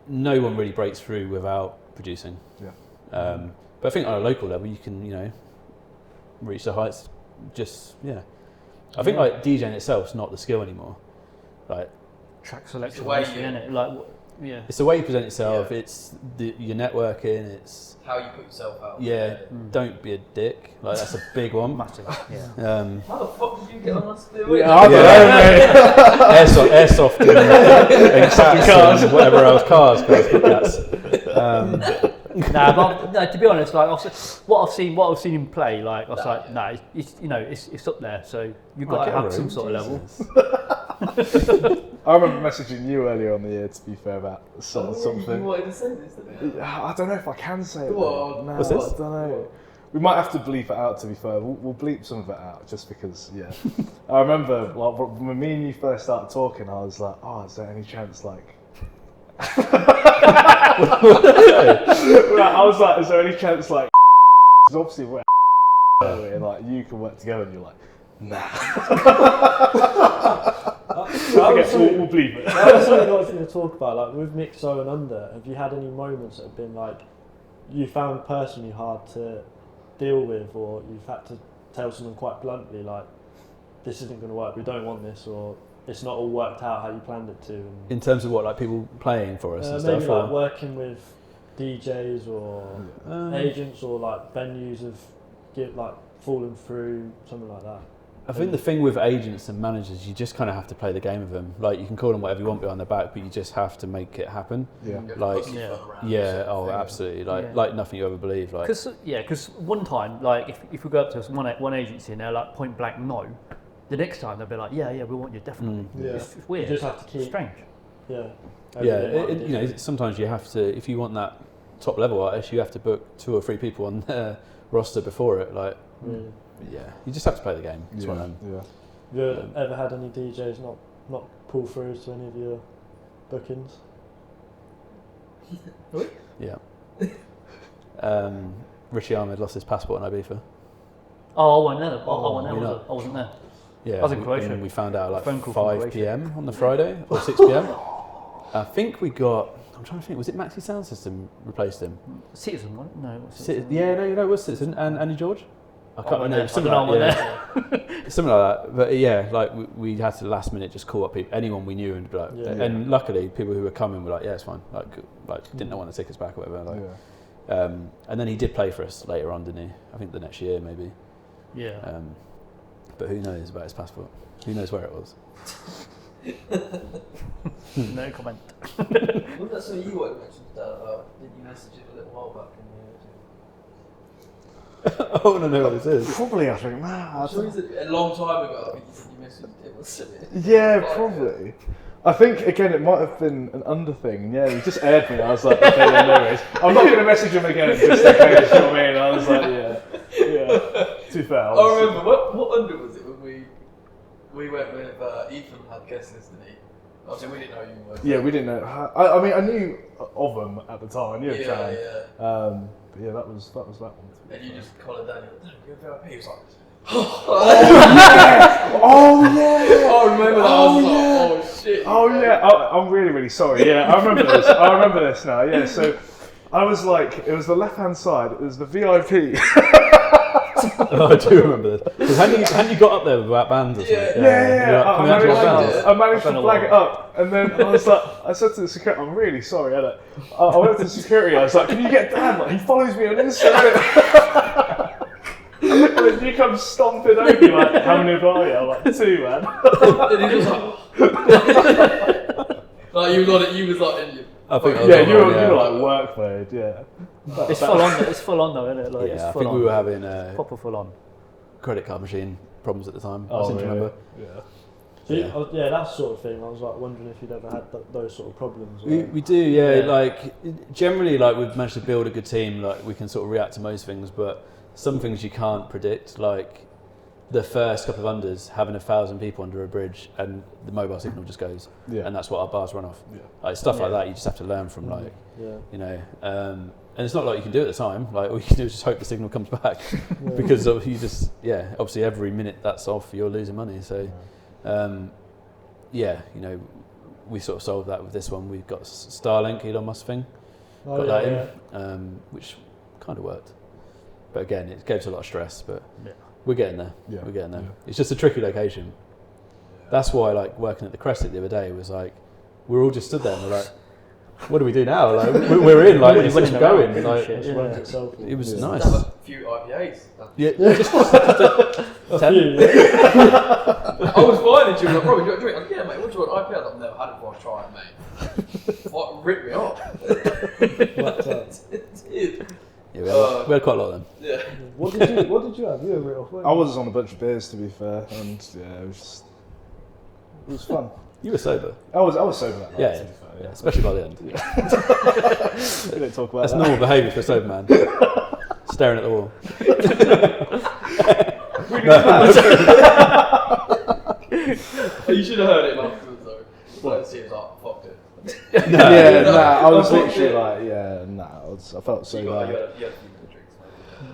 no one really breaks through without producing. Yeah. But I think on a local level, you can reach the heights. I think like DJing itself is not the skill anymore. Like track selection, isn't it? It's the way you present yourself. Yeah. It's your networking. It's how you put yourself out. Yeah. Don't be a dick. Like that's a big one. Massive. Yeah. How the fuck did you get on us? Airsoft and cats and whatever else. Cars. But no, to be honest, like what I've seen him play, like I was like, no, it's up there. So you've got to have some sort of level. I remember messaging you earlier on the year, to be fair, about something. You wanted to say this, didn't you? I don't know if I can say it. Go on. No, What's this? I don't know. We might have to bleep it out, to be fair. We'll bleep some of it out, just because, yeah. I remember, like, when me and you first started talking, I was like, oh, is there any chance, like... I was like, is there any chance, like... Because obviously we're and, like, you can work together, and you're like, nah. We'll bleep it. That was something I was going to talk about. Like with Mixo and Under, have you had any moments that have been like you found personally hard to deal with, or you've had to tell someone quite bluntly, like, this isn't going to work, we don't want this, or it's not all worked out how you planned it to? And In terms of what, like people playing for us and maybe stuff? like working with DJs or agents, or like venues have fallen through, something like that. I think the thing with agents and managers, you just kind of have to play the game with them. Like, you can call them whatever you want behind their back, but you just have to make it happen. Yeah. Like, absolutely. Like nothing you ever believe. Like, Because one time, like if we go up to one agency and they're like point blank no, the next time they'll be like, yeah, we want you definitely. Yeah. It's weird. You just have to keep strange. Yeah. Sometimes you have to, if you want that top level artist, you have to book 2 or 3 people on their roster before it. Like, you just have to play the game. It's one of them. Yeah. Have you ever had any DJs not pull through to any of your bookings? Yeah. Richie Ahmed lost his passport in Ibiza. Oh, I wasn't there. I wasn't there. Yeah, I was in Croatia. And we found out like Phone call from 5 p.m. on the Friday or 6 p.m. I think we got. I'm trying to think. Was it Maxi Sound System replaced him? Citizen, wasn't it? No, it was it was Citizen and Andy George. I can't remember. Something like that. But yeah, like we had to last minute just call up anyone we knew and be like, and luckily people who were coming were like, yeah, it's fine. Like didn't want the tickets back or whatever. Like, and then he did play for us later on, didn't he? I think the next year maybe. Yeah. But who knows about his passport? Who knows where it was? No comment. Wasn't that something you wanted to mention about? Didn't you message it a little while back? I want to know what this is. Probably, I think. I'm sure it's a long time ago. I think you messaged it. Wasn't it? Yeah, probably. I think, again, it might have been an Under thing. Yeah, he just aired me. I was like, okay, then no worries. I'm not going to message him again, just in case, you know what I mean? I was like, yeah. Too fair. I remember, what Under was it when we went with Ethan had guest list, didn't he? Obviously, we didn't know you were. Yeah, we didn't know. I mean, I knew of them at the time. I knew of Chan. But yeah, that was that one. And you just collared down. You're VIP. He was like, Oh yeah! I remember that. Oh shit. Oh yeah! I'm really, really sorry. Yeah, I remember this. I remember this now. Yeah, so I was like, it was the left-hand side. It was the VIP. Oh, I do remember this. Because hadn't you got up there without bands or something? Yeah. Like, I managed to flag it up, and then I was like, I said to the security, I'm really sorry. I went to the security. I was like, can you get Dan? Like, he follows me on Instagram. And then you come stomping over me like, how many are you? I'm like, 2, man. And he was like, you was like in your. I think you were like work mode, yeah. It's full on. It's full on though, isn't it? Like, yeah, it's I full think on. we were having proper full on credit card machine problems at the time. Oh, I seem to remember. Yeah. So that sort of thing. I was like wondering if you'd ever had those sort of problems. We do, yeah. Like generally, like we've managed to build a good team. Like we can sort of react to most things, but some things you can't predict. Like the first couple of unders, having 1,000 people under a bridge and the mobile signal just goes, and that's what our bars run off. Yeah. Like stuff like that, you just have to learn from. Like yeah. you know, and it's not like you can do it at the time. Like all you can do is just hope the signal comes back, because you just obviously every minute that's off, you're losing money. So. You know, we sort of solved that with this one. We've got Starlink, Elon Musk thing, got that in, which kind of worked. But again, it gave us a lot of stress, but we're getting there. Yeah. We're getting there. Yeah. It's just a tricky location. That's why, like, working at the Crescent the other day was like, we're all just stood there and we're like, what do we do now? Like, we're in, like, it's just going. Like, it was nice. Have a few IPAs. Yeah. I was fine, and she was like, bro, you got a drink? I was like, yeah, mate, what do you want? IPA? I've never had it before, I try it, mate. What, rip me off. It is. We had quite a lot of them. Yeah. What did you have? You were real fun. I was on a bunch of beers, to be fair, and yeah, it was fun. You were sober. I was sober that night. Yeah, to be fair, yeah, especially by the end. We don't talk about That's that. normal behaviour for a sober man. Staring at the wall. You should have heard it afterwards though. Like, see, it was like, fucked it. I was No, literally yeah. like, I felt so You bad. had a few more drinks,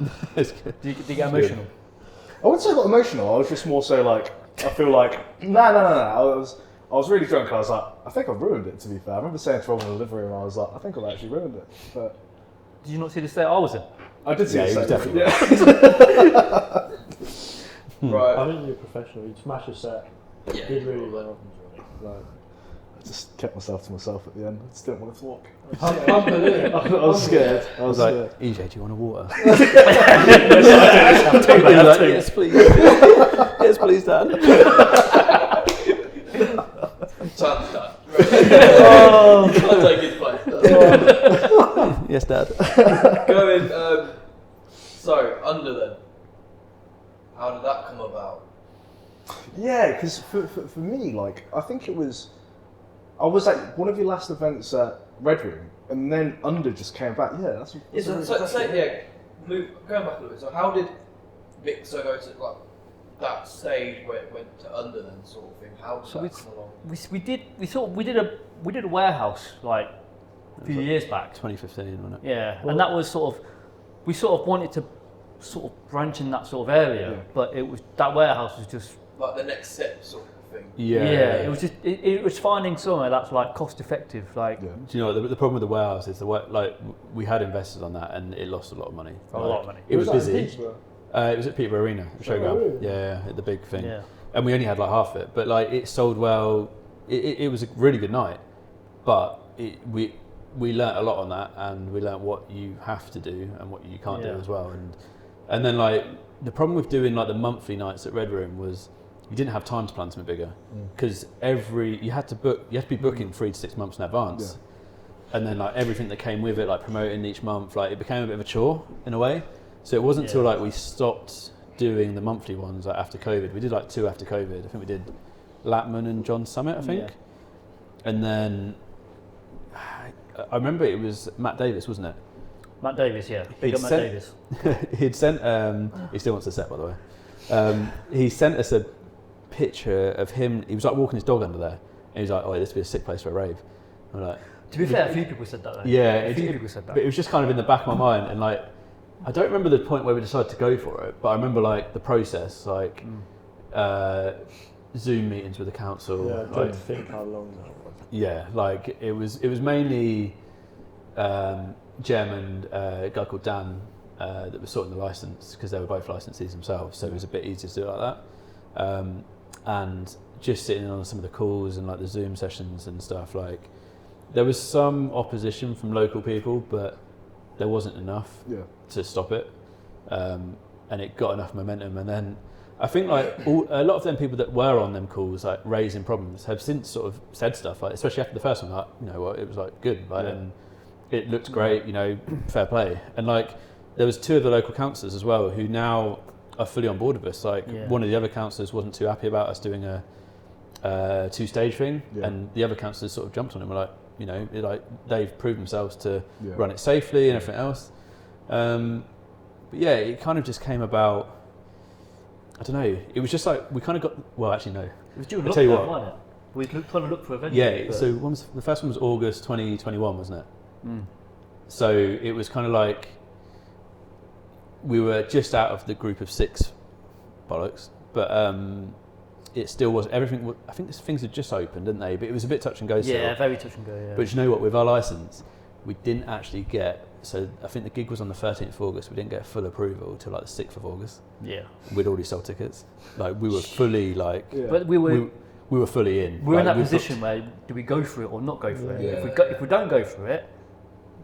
mate. It's good. Do you get emotional? I wouldn't say I got emotional. I was just more so like, I feel like, no. I was really drunk. I was like, I think I've ruined it. To be fair, I remember saying to Rob in the living room, I was like, I think I've actually ruined it. But Did you not see the state I was in? I did see Yeah, it. he was definitely Right. I think you're professional. You smashed a set. Yeah. Did really well. Like, I just kept myself to myself at the end. I just didn't want to talk. humble, innit? I was scared. I was like, EJ, do you want a water? Yes, please. Yes, please, Dad. Chan's done. Oh. Can't take his place. Yes, Dad. Going, so, under then. How did that come about? Yeah, because for me, like, I think I was at one of your last events at Red Room, and then Under just came back. Yeah, that's So, really going back a little bit, so how did Mixo go to like that stage where it went to Under then sort of thing? How did So that come along? we did a warehouse like a few years back. 2015, wasn't it? Yeah, and that was we wanted to sort of branch in that sort of area, but that warehouse was just Like the next step sort of thing. it was just it was finding somewhere that's like cost effective, like Yeah. Do you know what the problem with the warehouse is? We had invested on that and it lost a lot of money. a lot of money. It was that in busy. Peterborough? It was at Peterborough Arena, the showground. really? Yeah, the big thing. Yeah. And we only had like half of it, but like it sold well. It was a really good night, but we learnt a lot on that, and we learnt what you have to do and what you can't do Yeah. as well. And then like the problem with doing like the monthly nights at Red Room was you didn't have time to plan something bigger because you had to be booking 3 to 6 months in advance. And then like everything that came with it, like promoting each month, like it became a bit of a chore in a way. So it wasn't until like we stopped doing the monthly ones like after COVID. We did like 2 after COVID. I think we did Lapman and John Summit, I think. And then I remember it was Matt Davis, wasn't it? Matt Davis, yeah. Big up Matt Davis. He'd sent, he still wants to set by the way. He sent us a picture of him, he was like walking his dog under there. And he was like, oh, this would be a sick place for a rave. And we're like, To be fair, a few people said that though. yeah, A few people said that. But it was just kind of in the back of my mind, and like, I don't remember the point where we decided to go for it, but I remember like the process, like Zoom meetings with the council. Yeah, I'm like, trying to think how long that was. yeah, like it was mainly Jem and a guy called Dan that was sorting the license because they were both licensees themselves, so it was a bit easier to do it like that. And just sitting in on some of the calls and like the Zoom sessions and stuff, like there was some opposition from local people, but there wasn't enough to stop it, and it got enough momentum. And then I think like a lot of them people that were on them calls, like raising problems, have since sort of said stuff, like especially after the first one, like you know what, it was like good, like, and it looked great, you know, fair play. And like there was 2 of the local councillors as well who now are fully on board with us. Like one of the other councillors wasn't too happy about us doing a 2-stage thing, and the other councillors sort of jumped on it and were like, you know, like they've proved themselves to run it safely and everything else. But yeah, it kind of just came about. I don't know. It was just like we kind of got. Well, actually, no. It was during I'll tell you lockdown, what. wasn't it? We were trying to look for a venue. Yeah. but- So the first one was August 2021, wasn't it? So it was kind of like we were just out of the group of 6 bollocks, but it still was everything. I think things had just opened, didn't they? But it was a bit touch and go still. Yeah, very touch and go. Yeah. But you know what? With our license, we didn't actually get. So I think the gig was on the 13th of August. We didn't get full approval till like the 6th of August. yeah. We'd already sold tickets. Like we were fully like. But we were We were fully in. we're in Like, that we position where do we go for it or not go for it? Yeah. If we don't go for it,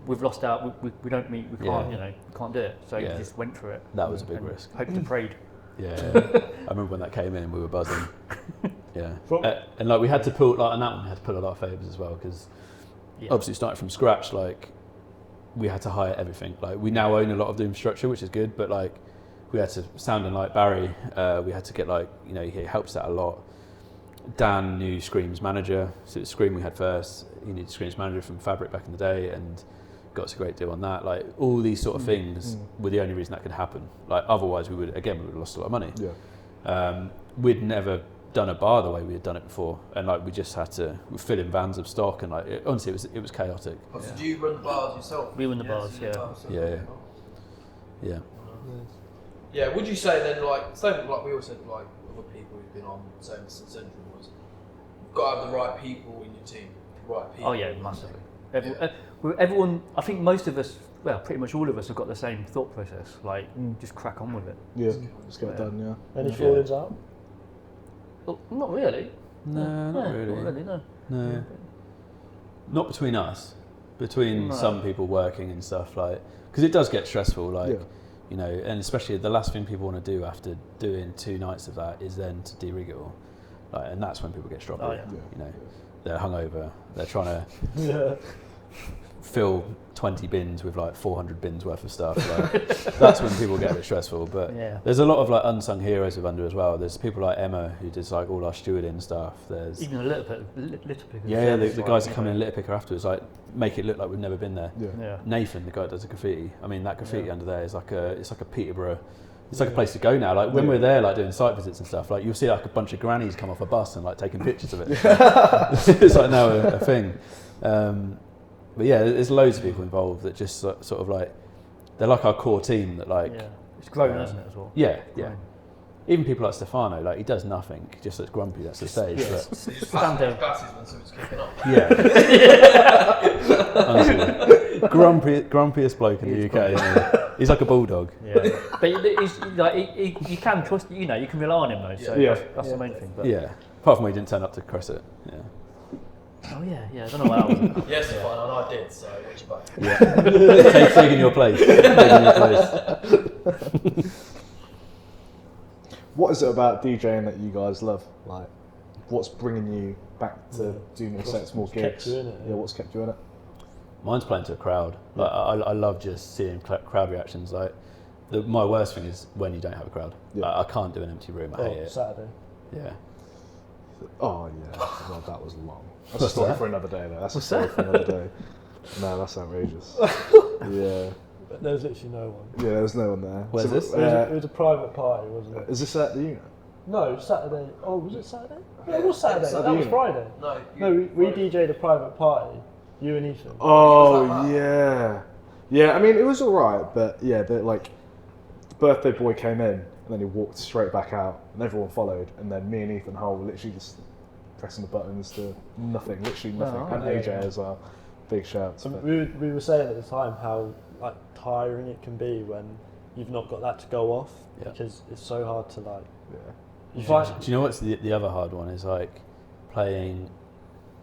we've lost out. We don't meet. We can't. You know, we can't do it. So we just went for it. That was a big and risk. Hoped and prayed. Yeah, I remember when that came in, we were buzzing. Yeah, and like we had to pull like on that one, we had to pull a lot of favours as well because obviously starting from scratch. Like we had to hire everything. Like we now own a lot of the infrastructure, which is good, but like we had to, sounding like Barry, we had to get like, you know, he helps out a lot. Dan knew Scream's manager, so it was Scream we had first. He knew Scream's manager from Fabric back in the day and got us a great deal on that. Like all these sort of things were the only reason that could happen. Like otherwise we would have lost a lot of money. Yeah. We'd never done a bar the way we had done it before, and like we just had to fill in vans of stock, and like honestly it was chaotic. Oh, so do you run the bars yourself? We run the bars, so you yeah. run bars, Yeah. Yeah, would you say then, like, same like we always said, like other people who've been on Service and Central was, you've got to have the right people in your team, the right people. Oh yeah, massively. Everyone, I think most of us, well, pretty much all of us have got the same thought process. Like, just crack on with it. Yeah, just get it done. Yeah. Any fallings out? Well, not really. No, not really. Not really, no. No. Not between us. Between No. some people working and stuff, like, because it does get stressful, like, Yeah. you know, and especially the last thing people want to do after doing 2 nights of that is then to de-rig it all. Like, and that's when people get stroppy. Oh, yeah. You know, they're hungover, they're trying to Yeah. fill 20 bins with like 400 bins worth of stuff. Like, that's when people get a bit stressful. But Yeah. there's a lot of like unsung heroes of Under as well. There's people like Emma who does like all our stewarding stuff. There's Even a little bit. the guys that come in and litter picker afterwards, like make it look like we've never been there. Yeah. Yeah. Nathan, the guy that does the graffiti. I mean, that graffiti under there is like it's like a Peterborough. It's like a place to go now. Like when we're there, like doing site visits and stuff, like you'll see like a bunch of grannies come off a bus and like taking pictures of it. It's like now a thing. But yeah, there's loads of people involved that just sort of like they're like our core team that like. Yeah. It's grown, hasn't it, as well? Yeah, yeah. Even people like Stefano, like he does nothing, he just looks grumpy. That's the stage. Yeah. But Stand down. Glasses when someone's kicking off. yeah. Honestly, grumpiest bloke in the UK. Isn't he? He's like a bulldog. Yeah. But he's, like, you can trust, you know, you can rely on him though. So Yeah. that's the main thing. But Yeah. Apart from when he didn't turn up to Crescent. Yeah. Oh yeah, I don't know what that was. Yes, fine, and I did, so watch your back. Yeah. Taking your place. Taking your place. What is it about DJing that you guys love? Like, what's bringing you back to do more sets, more What's kept gigs? you in it, Yeah, what's kept you in it? Mine's playing to a crowd. Like I love just seeing crowd reactions. Like my worst thing is when you don't have a crowd. Yeah. I can't do an empty room. I hate it. Saturday. Yeah. Oh yeah, well, that was long. That's a What's story that? for another day, though. That's What's a story that? for another day. No, that's outrageous. Yeah, But there was literally no one. yeah. There was no one there. Where's this? It was a private party, wasn't it? Is this at the unit? No, Saturday. Oh, was it Saturday? Yeah, it was Saturday. Saturday That was evening. Friday. No, No, we DJ'd a private party. You and Ethan. Oh Was that yeah, yeah. I mean, it was all right, but yeah, the birthday boy came in and then he walked straight back out, and everyone followed, and then me and Ethan Hull were literally just pressing the buttons to nothing, literally nothing, Oh, and yeah. AJ as well. Big shouts. So but- we were saying at the time how like tiring it can be when you've not got that to go off, Yeah. because it's so hard to like. yeah. You find Do you know what's the other hard one is like playing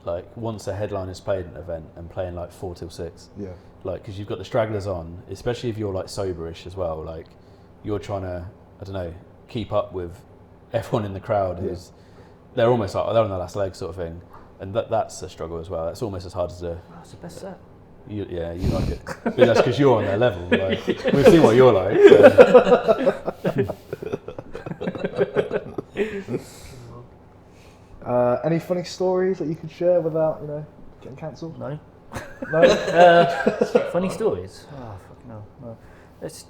like once a headliner's played an event and playing like 4 till 6. Yeah. Like because you've got the stragglers on, especially if you're like soberish as well. Like you're trying to I don't know keep up with everyone in the crowd who's they're almost like they're on their last leg sort of thing, and that's a struggle as well. That's almost as hard as That's the best set. you like it, but that's because you're on their level. Like, we've seen what you're like. So. Any funny stories that you could share without getting cancelled? No. No. Funny stories. Oh fucking hell. No. It's.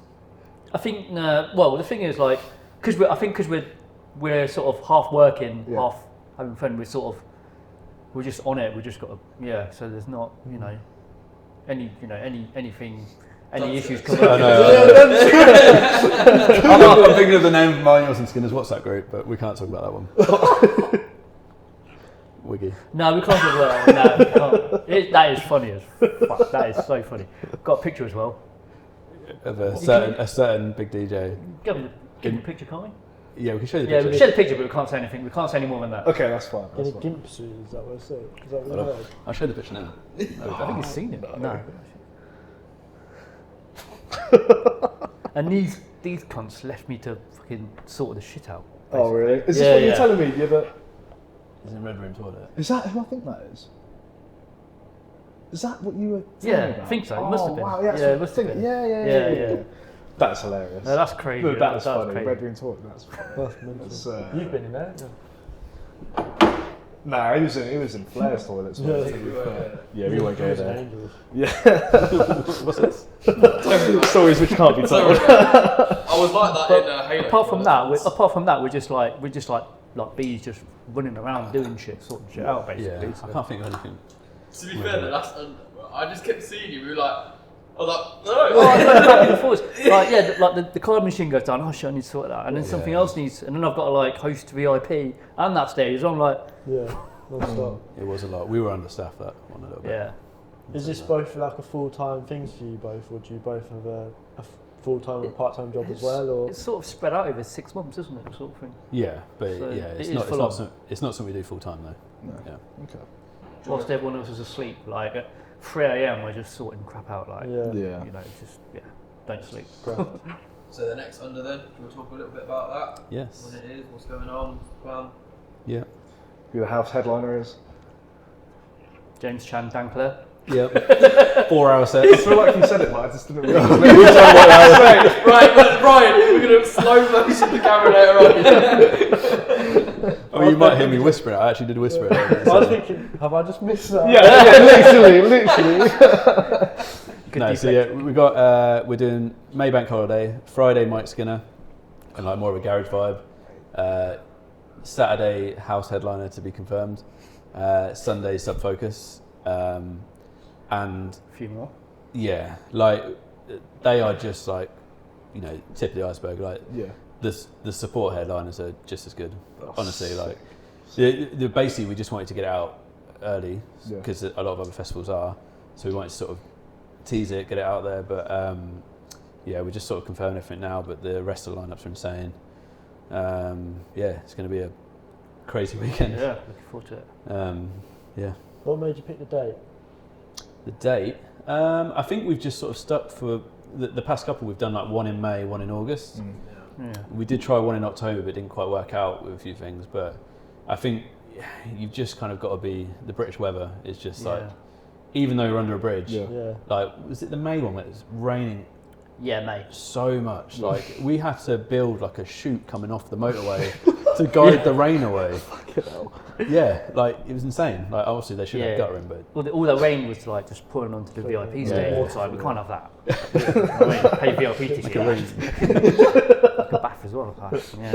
I think. Well, the thing is, like, because we're sort of half working, Yeah. half having fun. We're just on it. We just got to. So there's not anything. Any issues come up. I'm thinking of the name of Miles and Skinner's WhatsApp group, but we can't talk about that one. Wiggy. No, we can't do that. No, we can't. That is funny as fuck. That is so funny. Got a picture as well. Of a certain big DJ. Give him the picture, can't we? Yeah, we can show you the Yeah, we picture. can share the picture, but we can't say anything. We can't say any more than that. Okay, that's fine. That's any fine. gimp suit, is that what I said? Is that what you heard? I'll show the picture now. I think he's seen it. No. And these cunts left me to fucking sort the shit out. Oh really? Is this Yeah, what you're yeah. telling me? You're the... It's in Red Room toilet. Is that who I think that is? Is that what you were saying Yeah, about? I think so. It Oh, must have been. Wow, Yeah, yeah, it must have been. Yeah. That's hilarious. No, that's crazy. No, that was That was funny. crazy. Red Room Talk. That's You've been in there. Nah, he was in Flair's toilets. Yeah. Yeah, we won't go there. Angels. Yeah. What's this? Stories which can't be told. I was like that in Halo. Apart from that, we're just like bees just running around doing shit, sorting shit out basically. Yeah, I can't think of anything. To be fair, though, I just kept seeing you. We were like, I was like, no. The card machine goes down. Oh shit, I need to sort that, and then something else needs, and then I've got to like host VIP and that stage. So I'm like, Yeah, non-stop. It was a lot. We were understaffed that one a little bit. yeah. Is this both like a full-time thing for you both, or do you both have a full-time and part-time job as well? Or It's sort of spread out over 6 months, isn't it? Sort of thing. Yeah, but So yeah, it it's is not. full on. It's not something we do full time though. No. Yeah. Okay. Whilst everyone else is asleep, like at 3 a.m. we're just sorting crap out. Like, yeah. Yeah. you know, it's just don't sleep. So the next under then, do you want to talk a little bit about that? Yes. What it is, what's going on, plan? Yeah. Who the house headliner is? James Chan Dankler. Yep. 4 hour I sets. feel like you said it, but I just didn't really. Right, but Ryan, we're going to slow motion the camera later on. Oh, you might hear me whisper it. I actually did whisper it. I was thinking, have I just missed that? literally. No, so yeah, we got we're doing Maybank Holiday, Friday Mike Skinner, and like more of a garage vibe. Saturday house headliner to be confirmed. Sunday Sub Focus, and Funeral. yeah, like they are just like tip of the iceberg. Like Yeah. the support headliners are just as good. Oh, Honestly, sick. like the basically we just wanted to get it out early Yeah. because a lot of other festivals are, so we wanted to sort of tease it, get it out there. But yeah, we're just sort of confirming everything now. But the rest of the lineups are insane. Yeah, it's going to be a crazy weekend. Yeah, looking forward to it. Yeah. What made you pick the date? The date, I think we've just sort of stuck for the past couple. We've done like one in May, one in August. Yeah. We did try one in October, but it didn't quite work out with a few things. But I think you've just kind of got to be, the British weather is just like, even though you're under a bridge, Yeah. like, was it the May one where it was raining Yeah, mate. so much? Like, we had to build like a chute coming off the motorway to guide the rain away. Yeah, like, it was insane. Like, obviously they should have guttering, but Well, all the rain was like just pouring onto the VIP Yeah. stage. Yeah. It's like we can't have that. I mean, pay VIP ticket. Like a bath as well. Like, yeah.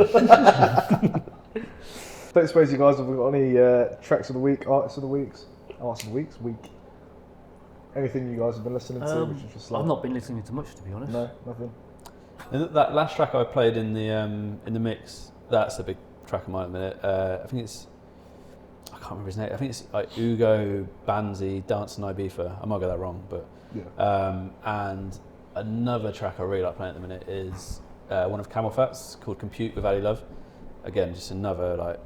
Don't suppose you guys have got any tracks of the week, artists of the week? Anything you guys have been listening to? Which is just like, I've not been listening to much, to be honest. No, nothing. and that last track I played in the mix, that's a big track of mine at the minute. I think it's, I can't remember his name. I think it's like Ugo Banzi, Dancing Ibiza. I might get that wrong, but and another track I really like playing at the minute is one of Camel Fat's called Compute with Ali Love. Again, just another, like,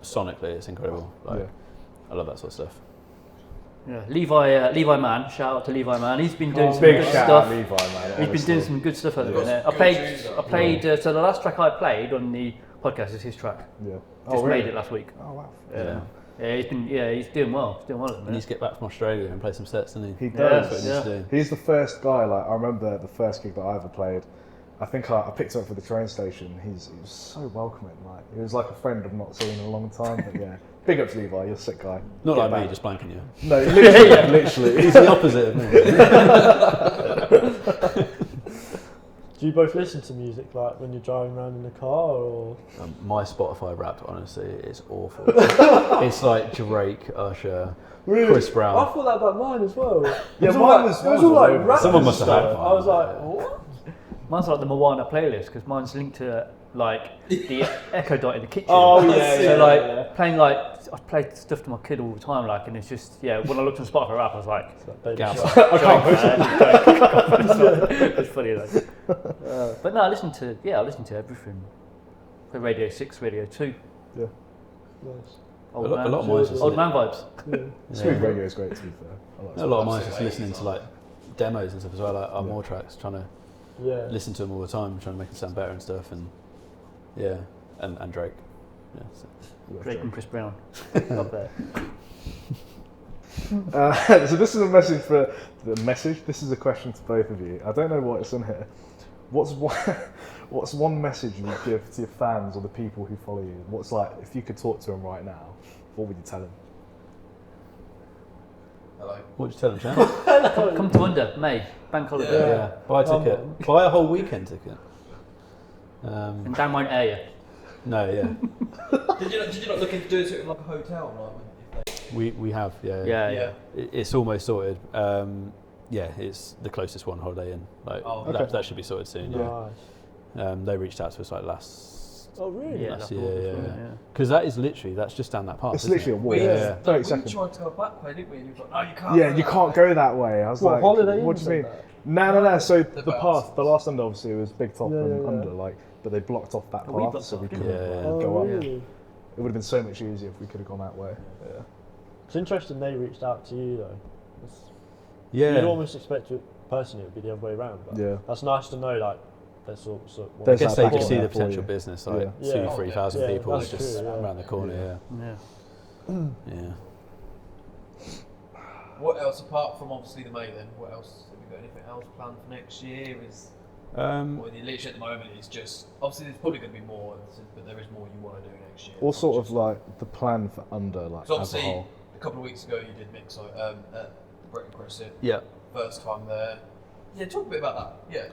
sonically it's incredible. Like, I love that sort of stuff. Yeah, Levi Man. Shout out to Levi Man. He's been doing some Big good shout stuff. out Levi, man. He's been doing some good stuff at the minute. I Good played. tunes, I played. So the last track I played on the podcast is his track. Yeah. Just made it last week. Oh wow. Yeah. Yeah, he's been. Yeah, he's doing well. He's doing well at the He needs minute. to get back from Australia and play some sets, doesn't he? He Yeah. does. That's what he needs to do. He's the first guy. Like, I remember the first gig that I ever played. I think I picked him up for the train station. He was so welcoming. Like, he was like a friend I've not seen in a long time. But yeah, big up to Levi. You're a sick guy. Not Get like me, back. just blanking you. No, literally, literally. He's the opposite of me. Do you both listen to music like when you're driving around in the car, or? My Spotify Wrapped, honestly, is awful. It's like Drake, Usher, Chris Brown. I thought that about mine as well. Yeah, It was mine all like, was- it mine was was all all like over. rap Someone and must have had stuff. mine. I was like, what? Mine's like the Moana playlist because mine's linked to like the Echo Dot in the kitchen. Oh, yeah, So yeah, like yeah. playing like I play stuff to my kid all the time, like, and it's just when I looked on Spotify rap, I was like, Baby Gap. Shark. I can't post it. it's funny though. But no, I listen to everything. For Radio 6, Radio 2, Nice. A lot of mine's just old man vibes. Yeah. Smooth radio is great, to be fair. I like a lot of mine's just listening to like demos and stuff as well, like our Yeah. more tracks, trying to Yeah. listen to them all the time, trying to make them sound better and stuff, and and Drake. Yeah, so. Drake and Chris Brown up there. So this is a message for the message. This is a question to both of you. I don't know what it's in here. What's one message you would give to your fans or the people who follow you? What's like if you could talk to them right now, what would you tell them? Hello. What would you tell them, Chan? Come to Under, May, bank holiday. Yeah. Buy a ticket. Buy a whole weekend ticket. And Dan won't air you. No, yeah. Did you not look into doing something like a hotel, like? We have, yeah. Yeah. It's almost sorted. Yeah, it's the closest one holiday in. Like that should be sorted soon. Nice. Yeah. They reached out to us like last Oh really? last year, yeah. Because that is literally that's just down that path. It's isn't literally a it? walk. Yeah. 30 seconds. We tried to go back way, didn't we? And you were like, no, you can't. Yeah, you can't go that way. I was What, like, Holiday what Inn do you mean? said No. So the boats. path, the last under obviously was Big Top and Yeah. under, like, but they blocked off that Oh, we path, blocked so we off, couldn't didn't we? like, Oh go up. really? It would have been so much easier if we could have gone that way. Yeah. It's interesting they reached out to you though. Yeah. You'd almost expect it personally it would be the other way around. But Yeah. that's nice to know. Like there's sort of I There's guess that they back just in see there the for potential you. business, like Yeah. 2,000-3,000 Yeah, people that's just true, yeah. around the corner. Yeah. Yeah. What else apart from obviously the May? Then what else have you got? Anything else planned for next year? Well, literally at the moment it's just obviously there's probably going to be more, but there is more you want to do next year. Or sort of like the plan for under, like, So as a obviously whole. a couple of weeks ago you did Mixo at the Bretton Crescent. Yeah. First time there. Yeah, talk a bit about that. Yeah.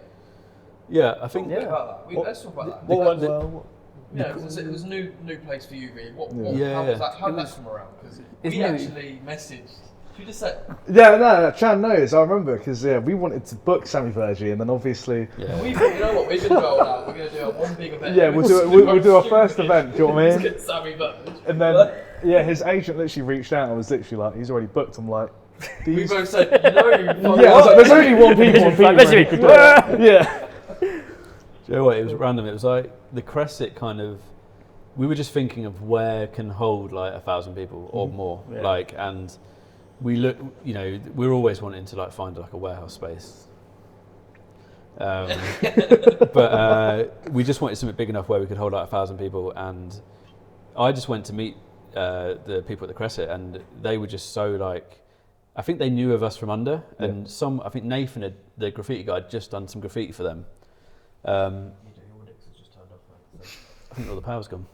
Yeah, I Talk think a bit about that. Let's talk about that. what went the- well? Yeah, it was a new place for you, really. Yeah. How was that? How did that come around? Because It's we new. actually messaged. Should we just say? Yeah, no, Chan knows. I remember because we wanted to book Sammy Vergi, and then obviously, You know what? We're going to go out. We're going to do a one big event. we'll do our first event. Do you know what I mean? Get Sammy Verge. And then his agent literally reached out and was literally like, he's already booked. I'm like, We these. both said, you know, Yeah, I was like, there's only one people on Like, Peterborough who could do it. Yeah. Do you know what? It was random. It was like the Crescent kind of. We were just thinking of where can hold like 1,000 people or more, Yeah. like, and we look. You know, we're always wanting to like find like a warehouse space. But we just wanted something big enough where we could hold like 1,000 people, and I just went to meet the people at the Crescent, and they were just so like. I think they knew of us from under, and I think Nathan, the graffiti guy, had just done some graffiti for them. I think all the power's gone.